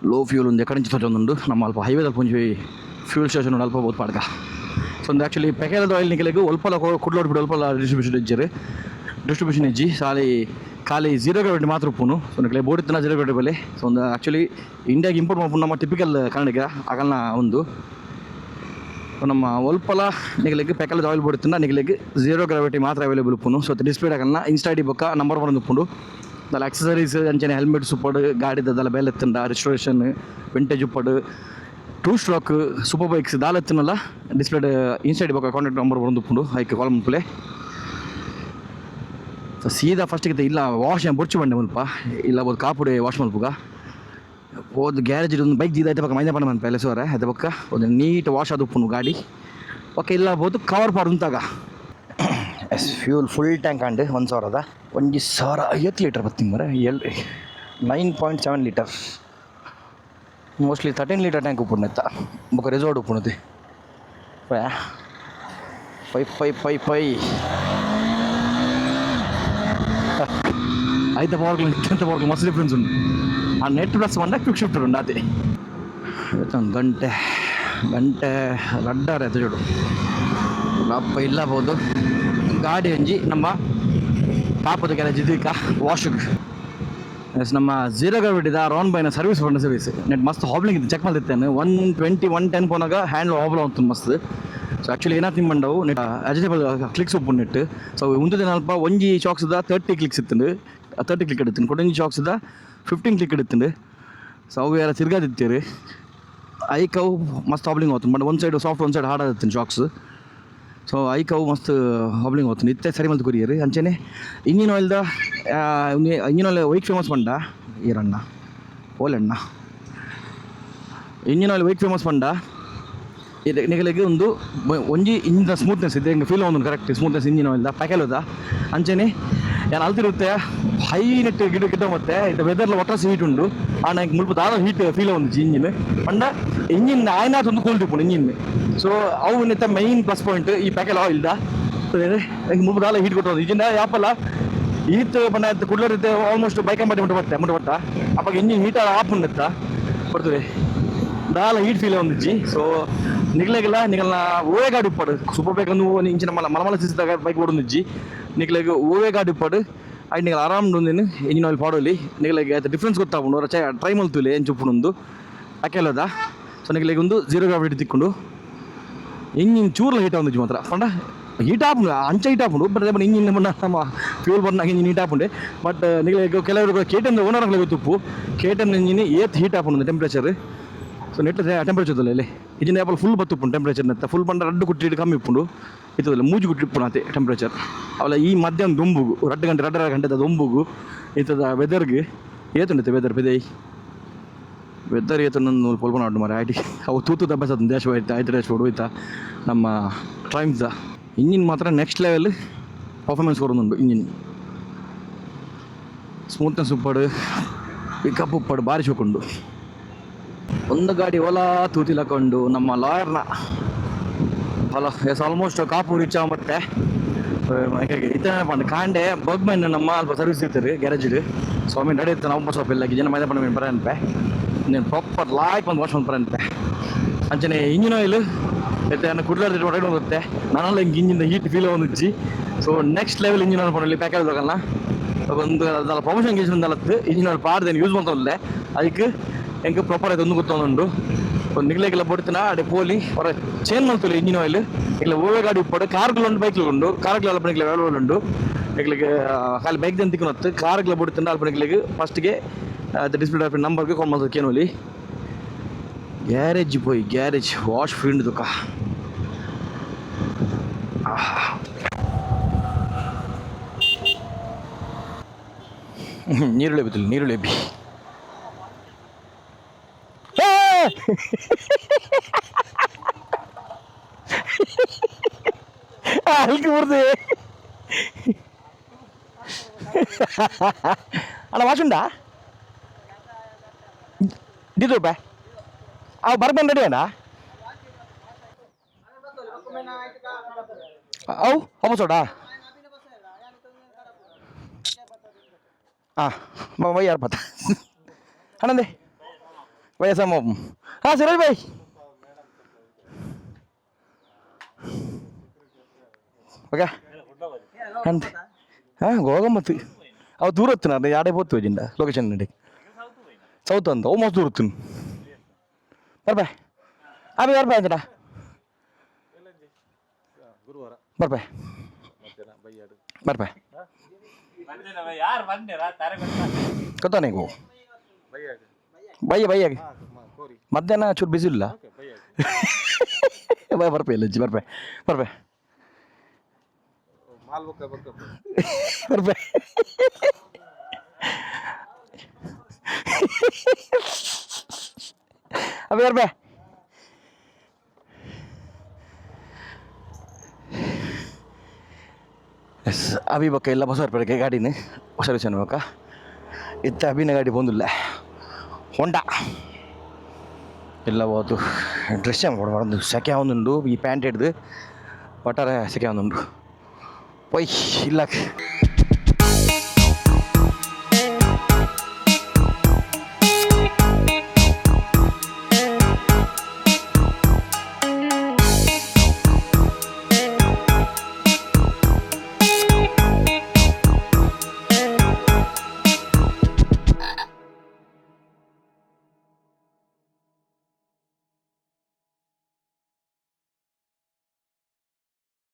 లో ఫ్యూల్ ఉంది ఎక్కడి నుంచి తోచుండు ನಮ್ಮ ಅಲ್ಪ ಹೈವೇದಲ್ಲಿ ಪುಂಜಿ ಫ್ಯೂಲ್ ಸ್ಟೇಷನ್ ಅಲ್ಪ ಬೋದು ಪಾಡ್ಗ ಸೊ ಒಂದು ಆ್ಯಕ್ಚುಲಿ ಪೆಕೆಲದ ಆಯಿಲ್ ನಿಖಲೆಗೂ ಒಲ್ಪಲ ಕುಡ್ಲೋಡ್ಬಿಟ್ಟು ಒಲ್ಪಲ ಡಿಸ್ಟ್ರಿಬ್ಯೂಷನ್ ಇಜ್ಜಿ ಸಾಲಿ ಖಾಲಿ 0 ಗಂಟೆ ಮಾತ್ರ ಉಪ್ಪುನು ಸೊ ನಿಖಲೆ ಬೋಡಿತ್ತಿನ 0 ಗಂಟೆ ಬೆಲೆ ಸೊ ಒಂದು ಆ್ಯಕ್ಚುಲಿ ಇಂಡಿಯಾಗೆ ಇಂಪೋರ್ಟ್ ಮಾಡ್ಕೊಂಡು ನಮ್ಮ ಟಿಪಿಕಲ್ ಕನ್ನಡಿಗ ಆಗಲ್ಲ ಒಂದು ನಮ್ಮ ಒಲ್ಪಲ ನಿಖಲೆಗೆ ಪೆಕೆಲದ ಆಯಿಲ್ ಬೋಡಿತ್ತಿನ ನಿಖಲೆಗೆ 0 ಗ್ರಾವಿಟಿ ಮಾತ್ರ ಅವೈಲೇಬಲ್ ಉಪ್ಪುನು ಸೊ ಡಿಸ್ಪ್ಲೇ ಆಗಲ್ಲ ಇನ್ಸ್ಟಾಡಿ ಬೊಕ್ಕ ನಂಬರ್ 1 ಉಪ್ಪುಂಡು దాని యాక్సెసరీస్ అంచనే హెల్మెట్ ఉప్పడు గాడి దాని బేల్ ఎత్తుండ రిస్టోరేషన్ వింటేజ్ ఉప్పడు 2 స్ట్రోక్ సూపర్ బైక్స్ దాని ఎత్తునಲ್ಲ డిస్ప్లే ఇన్సైడ్ ఒక కాంటాక్ట్ ನಂಬರ್ ಒಂದು ಉಪ್ಪುಂಡು ಐಕೆ ಕಾಲ್ ಮುಪ್ಲೆ ಸೊ ಸೀದಾ ಫಸ್ಟಿಗೆ ಇಲ್ಲ ವಾಶ್ ಬೊರ್ಚು ಬಂಡೆ ಮುಲ್ಪ ಇಲ್ಲ ಒಂದು ಕಾಪುಡೆ ವಾಶ್ ಮಲ್ಪುಗ ಹೋದ ಗ್ಯಾರೇಜ್ ಒಂದು ಬೈಕ್ ಜೀದ ಐತೆ ಪಕ್ಕ ಮೈದ ಪಣ್ಣ ಮನ್ಪ ಎಲೆಸೋರೆ ಅದೇ ಪಕ್ಕ ಒಂದು ನೀಟ್ ವಾಶ್ ಅದು ಉಪ್ಪುನು ಗಾಡಿ ಓಕೆ ಇಲ್ಲ ಬೋದು ಕವರ್ ಪಾಡು ಉಂತಾಗ yes fuel full tank and 1,000 1,050 litre ಬರ್ತೀನಿ ಮರ 9.7 ಲೀಟರ್ ಮೋಸ್ಟ್ಲಿ 13 ಲೀಟರ್ ಟ್ಯಾಂಕ್ ಉಪ್ಪುಣ್ಣೆತ್ತ ಬೊಕ್ಕ ರೆಸಾರ್ಟ್ ಉಪ್ಪುಣದೆ ಪೈ అయితే పవర్కి ఎంత పవర్కి మస్తు డిఫరెన్స్ ఉంది ఆ net plus one quick shifter ఉంది అదే ಗಂಟೆ ಲಡ್ಡಾರೆ ಅದು ಚೂಡು ಅಪ್ಪ ಇಲ್ಲ ಬೋದು ಗಾಡಿ ಒಂಜಿ ನಮ್ಮ ಪಾಪದ ಗ್ಯಾರೇಜ್ ಇದೀಗ ವಾಶಿಗೆ ನಮ್ಮ ಜೀರೋ ಗ್ರಾವಿಟಿದ ರೌಂಡ್ ಬೈನ ಸರ್ವಿಸ್ ಬಂದ ಸರ್ವಿಸ್ ನೆಟ್ ಮಸ್ತ್ ಹಾಬ್ಲಿಂಗ್ ಇತ್ತು ಚೆಕ್ ಮಾಡಿರ್ತೇನೆ 120 110 ಪೋನಾಗ ಹ್ಯಾಂಡ್ ಹಾಬ್ಲ ಅಂತ ಮಸ್ತ್ ಸೊ ಆ್ಯಕ್ಚುಲಿ ಏನಾದ್ರು ತಿಂಬಂಡವು ನೆಟ್ ಅಡ್ಜಸ್ಟೇಬಲ್ ಕ್ಲಿಕ್ಸ್ ಉಪ್ಪು ನೆಟ್ ಸೊ ಒಂದು ದಿನ ಅಲ್ಪ ಒಂಜಿ ಶಾಕ್ಸ್ದ 30 ಕ್ಲಿಕ್ಸ್ ಇತ್ತು 30 ಕ್ಲಿಕ್ ಎಡುತ್ತೀನಿ ಕೊಡೊಂಜಿ ಶಾಕ್ಸ್ದ 15 ಕ್ಲಿಕ್ ಎಡುತ್ತೀನಿ ಸೊ ಅವು ಯಾರ ತಿರ್ಗಾದಿತ್ತೀರಿ ಐಕವು ಮಸ್ತ್ ಹಾಬ್ಲಿಂಗ್ ಹೋಗ್ತೀನಿ ಬಟ್ ಒಂದು ಸೈಡ್ ಸಾಫ್ಟ್ ಒಂದು ಸೈಡ್ ಹಾರ್ಡ್ ಆಗುತ್ತೆ ಶಾಕ್ಸ್ ಸೊ ಐಕವು ಮಸ್ತ್ ಹಾಬ್ಲಿಂಗ್ ಹೋಗ್ತೀನಿ ಇತ್ತೆ ಸರಿ ಮಲ್ತು ಕೊರಿಯರು ಅಂಚೆನೆ ಇಂಜಿನ್ ಆಯಿಲ್ದ ಇಂಜಿನ್ ಆಯಿಲ್ ವೈಕ್ ಫೇಮಸ್ ಪಂಡ ಈರಣ್ಣ ಓಲಣ್ಣ ಇಂಜಿನ್ ಆಯಿಲ್ ವೈಕ್ ಫೇಮಸ್ ಪಂಡ ನಿಗಲಿಗೆ ಒಂದು ಒಂಜಿ ಇಂಜಿನ ಸ್ಮೂತ್ನೆಸ್ ಇದೆ ಹಿಂಗೆ ಫೀಲ್ ಒಂದು ಕರೆಕ್ಟ್ ಸ್ಮೂತ್ನೆಸ್ ಇಂಜಿನ್ ಆಯಿಲ್ದ ಪ್ಯಾಕೆಲ್ದ ಅಂಚೆನೆ ಯಾರು ಅಲ್ತಿರುತ್ತೆ ಹೈ ನೆಟ್ ಗಿಡ ಮತ್ತೆ ಇದು ವೆದರ್ಲ ಒಟ್ಟಾಸಿ ಹೀಟ್ ಉಂಡು ಆ ನಂಗೆ ಮುಲ್ಪ ದಾದ ಹೀಟ್ ಫೀಲ್ ಒಂದು ಇಂಜಿನ್ ಪಂಡ ಇಂಜಿನ್ ಆಯ್ನ ಒಂದು ಕೋಲ್ಡ್ ಇಪ್ಪು ಇಂಜಿನ್ ಸೊ ಅವು ನೆತ್ತ ಮೈನ್ ಪ್ಲಸ್ ಪಾಯಿಂಟ್ ಈ ಪ್ಯಾಕೆಲ್ ಆಯಿಲ್ದ ನಂಗೆ ಮುಲ್ಪ ದಾದ ಹೀಟ್ ಕೊಟ್ಟು ಇಂಜಿನ್ ಯಾಪಲ್ಲ ಈತ್ ಬಣ್ಣ ಕುಡ್ಲರಿದ್ದೆ ಆಲ್ಮೋಸ್ಟ್ ಬೈಕ್ ಮುಟ್ಟ ಬಟ್ಟ ಅಪ್ಪಾಗ ಇಂಜಿನ್ ಹೀಟ್ ಆಫ್ ಉಂಡೆತ್ತ ಬರ್ತದೆ ದಾಲ ಹೀಟ್ ಫೀಲ್ ಒಂದಿಜ್ಜಿ ಸೊ ನಿಗ್ಲೆಗೆಲ್ಲ ನಿಗಲ್ನ ಓವೆ ಗಾಡಿ ಉಪ್ಪಾಡು ಸೂಪರ್ ಬೈಕ್ ಒಂದು ಇಂಚಿನ ಮಲಮಲ ಸಿಸಿದಾಗ ಬೈಕ್ ಓಡೊಂದಿಜ್ಜಿ ನಿಗ್ಲೆಗೆ ಓವೆ ಗಾಡಿ ಉಪ್ಪಾಡು ಆಯ್ತು ನಿಗಲ್ ಆರಾಮ್ ಉಂದಿನ ಇಂಜಿನ್ ಆಯಿಲ್ ಪಾಡೋಲಿ ನಿಗಲಿಗೆ ಅದು ಡಿಫ್ರೆನ್ಸ್ ಗೊತ್ತಾಗ್ಬಿಡು ಟ್ರೈ ಮಲ್ತುಲೆ ಎಂಚು ಉಪ್ಪುಂದು ಪ್ಯಾಕೆಲ್ಲದ ಸೊ ನಿಗಲಿಗೆ ಒಂದು ಜೀರೋ ಗ್ರಾವಿಟಿ ತಿಕ್ಕೊಂಡು ಇಂಜಿನ್ ಚೂರ್ಲ ಹೀಟ್ ಒಂದಿಜ್ಜಿ ಮಾತ್ರ ಪಂಡ ಹೀಟ್ ಆಪುಂಡು ಅಂಚ ಹೀಟ್ ಆಪುಂಡು ಬಟ್ ಅದೇ ಇಂಜಿನ್ ಬಣ್ಣ ನಮ್ಮ ಫ್ಯೂಲ್ ಬರ್ನಾಗ ಇಂಜಿನ್ ಹೀಟ್ ಆಪುಂಡೆ ಬಟ್ ನಿಗಲಿಗೆ ಕೆಲವರು KTM ಓನರ್ಗಳಿಗೆ ಗೊತ್ತುಪ್ಪು KTM ಇಂಜಿನ್ ಏತ್ ಹೀಟ್ ಆಪುಂಡು ಟೆಂಪ್ರೇಚರ್ ಸೊ ನೆಟ್ ಟೆಂಪ್ರೇಚರ್ ಇಲ್ಲಿ ಇಂಜಿನ್ ಆಪಲ್ ಫುಲ್ ಬತ್ತುಪ್ಪುಂಡು ಟೆಂಪ್ರೇಚರ್ ನೆತ್ತ ಫುಲ್ ಬಂಡ ರಡ್ಡು ಕುಟ್ಟಿ ಕಮ್ಮಿ ಇಪ್ಪುಂಡು ಇತ್ತದಲ್ಲ ಮೂಜು ಕುಟ್ಟಿಪ್ಪುಣ ಅದೇ ಟೆಂಪ್ರೇಚರ್ ಅವಲ್ಲ ಈ ಮಧ್ಯಾಹ್ನ ದೊಂಬುಗು 2 ಗಂಟೆದ ದೊಂಬುಗು ಇಂಥದ ವೆದರ್ಗೆ ಏತುಂಡಿತ್ತೆ ವೆದರ್ ಬೆದೈ ವೆದರ್ ಏತನೊಂದು ಪೊಲ್ಪನ ಆಡು ಮಾರೆ ಆಯ್ತು ಅವು ತೂತು ಅಭ್ಯಾಸ ದೇಶ ಹೋಯ್ತಾ ಆಯ್ತು ದೇಶ ಹೋಯ್ತಾ ನಮ್ಮ ಟ್ರೈಮ್ಸ್ದ ಇಂಜಿನ್ ಮಾತ್ರ ನೆಕ್ಸ್ಟ್ ಲೆವೆಲ್ ಪರ್ಫಾರ್ಮೆನ್ಸ್ ಕೊಡೋದುಂಟು ಇಂಜಿನ್ ಸ್ಮೂತ್ನೆಸ್ ಉಪ್ಪಾಡು ಪಿಕಪ್ ಉಪ್ಪಾಡು ಬಾರಿ ಶೋಕೊಂಡು ಒಂದು ಗಾಡಿ ಓಲಾ ತೂತಿಲಕೊಂಡು ನಮ್ಮ ಲಾಯರ್ನ ಹೊಲ ಎಸ್ ಆಲ್ಮೋಸ್ಟ್ ಕಾಪು ರೀಚ್ ಮತ್ತೆ ಇತ್ತ ಪಂಡ ಕಾಂಡೆ ಬಗ್ಮನ್ ನಮ್ಮ ಅಲ್ಪ ಸರ್ವಿಸ್ ಇರ್ತಾರೆ ಗ್ಯಾರೇಜ್ ಸ್ವಾಮಿ ನಡೆಯುತ್ತೆ ನಾವು ಸ್ವಲ್ಪ ಇಲ್ಲ ಜನ ಮೈದ ಪಂಡ ಬರನ್ಪೆ ನೀನು ಪ್ರಾಪರ್ ಲಾಯ್ಕ್ ಒಂದು ವಾಶ್ ಬರನ್ಪೆ ಅಂಚನೆ ಇಂಜಿನ್ ಆಯಿಲ್ ಮತ್ತೆ ನಾನು ಕುಡ್ಲಾಡ್ದು ಹೊರಗಡೆ ಹೋಗುತ್ತೆ ನಾನೆಲ್ಲ ಹಿಂಗೆ ಇಂಜಿನ್ ಹೀಟ್ ಫೀಲ್ ಒಂದಿಚ್ಚಿ so next level engine oil ಪಡಲಿ ಪ್ಯಾಕೇಜ್ ತಗೊಲ್ಲ ಒಂದು ಅದಲ್ಲ ಪ್ರಮೋಷನ್ ಗೀಸ್ ಒಂದಲ್ಲತ್ತು ಇಂಜಿನ್ ಆಯಿಲ್ ಪಾಡ್ದೇನು ಯೂಸ್ ಮಾಡ್ತಾವಲ್ಲೇ ಅದಕ್ಕೆ ಹೆಂಗೆ ಪ್ರಾಪರ್ ಆಯ್ತು ಒಂದು ಗೊತ್ತೊಂದುಂಡು ಒಂದು ನಿಗ್ಲೆಗೆಲ್ಲ ಬಡ್ತಿನ ಅಡೆ ಪೋಲಿ ಹೊರ ಚೇಂಜ್ ಮಾಡ್ತೀವಿ ಇಂಜಿನ್ ಆಯಿಲ್ ಇಲ್ಲ ಓವೆ ಗಾಡಿ ಉಪ್ಪಡು ಕಾರ್ಗಳುಂಡು ಬೈಕ್ಲುಂಡು ಕಾರ್ಗಳೆಲ್ಲ ಪಣಿಗ್ಲೆ ವ್ಯಾಲ್ಯೂಲ್ ಉಂಡು ನಿಗ್ಲಿಗೆ ಖಾಲಿ ಬೈಕ್ ಜನ ತಿಕ್ಕೊನತ್ತು ಕಾರ್ಗಳ ಬಡ್ತಿನ ಅಲ್ಪ ನಿಗ್ಲಿಗೆ ಫಸ್ಟ್ಗೆ ಅದು ಡಿಸ್ಪ್ಲೇ ಆಫ್ ನಂಬರ್ಗೆ ಕಾಲ್ ಮಾಡ್ತಾರೆ ಕೇನೋಲಿ ಗ್ಯಾರೇಜ್ ಪೋಯಿ ಗ್ಯಾರೇಜ್ ವಾಶ್ ಫೀಲ್ಡ್ ದುಃಖ ನೀರುಳ್ಳಿ ಬಿದ್ದಿಲ್ಲ ನೀರುಳ್ಳಿ ಬಿ ಅಲ್ಕಿ ಬರ್ದೆ ಅಣ್ಣ ವಾಶುಂಡಾ ದಿದ್ದು ರೂಪಾಯಿ ಅವು ಬರ್ಬಂದು ರೆಡಿ ಅಣ್ಣ ಅವು ವಾಪಸ್ ಓಡಾ ಹಾಂ ಬೈ ಯಾರು ಪತ್ತ ಅಣ್ಣಂದೆ ವಯಸ್ಸಮ್ಮ ಹಾಂ ಸರಿ ಬೈ ಓಕೆ ಅಂತೆ ಹಾಂ ಗೋಗಮ್ಮತ್ತು ಅವು ದೂರ ಹೊತ್ತು ನಾನು ಯಾಡೇ ಹೋಗ್ತು ಜಿಂಡ ಲೊಕೇಶನ್ ನಡಿ ಸೌತ್ ಅಂತ ಓ ಮಸ್ತ್ ದೂರ ಹೊತ್ತು ಬರ್ಬಾಯ್ ಆಮೇಲೆ ಬರ್ಬಾಯ್ ಅಂಜಡ ಬರ್ಬಾಯ್ ಬರ್ಬಾಯ್ ಗೊತ್ತಾ ನೀವು ಬಯ್ಯಾಗಿ ಮಧ್ಯಾಹ್ನ ಚೂರು ಬಿಸಿ ಇಲ್ಲ ಬಾಯ್ ಬರ್ಬೇ ಇಲ್ಲ ಅಜ್ಜಿ ಬರ್ಬೇ ಬರ್ಬೇ ಬರ್ಬೇ ಅಭಿ ಬರ್ಬೇ ಎಸ್ ಅಭಿ ಬಕ್ಕ ಎಲ್ಲ ಹೊಸ ರೂಪಾಯಿ ಗಾಡಿನ ಹೊಸ ವಿಷಯ ಬಕ್ಕ ಇತ್ತ ಅಭಿನ ಗಾಡಿ ಬಂದಿಲ್ಲ ಹೊಂಡ ಎಲ್ಲ ಹೋದು ಡ್ರೆಸ್ ಕೊಡಬಾರ್ದು ಸೆಕೆ ಒಂದುಂಡು ಈ ಪ್ಯಾಂಟ್ ಹಿಡ್ದು ಒಟ್ಟಾರೆ ಸೆಕೆ ಒಂದುಂಟು ಪೊಯ್ ಇಲ್ಲಕ್ಕೆ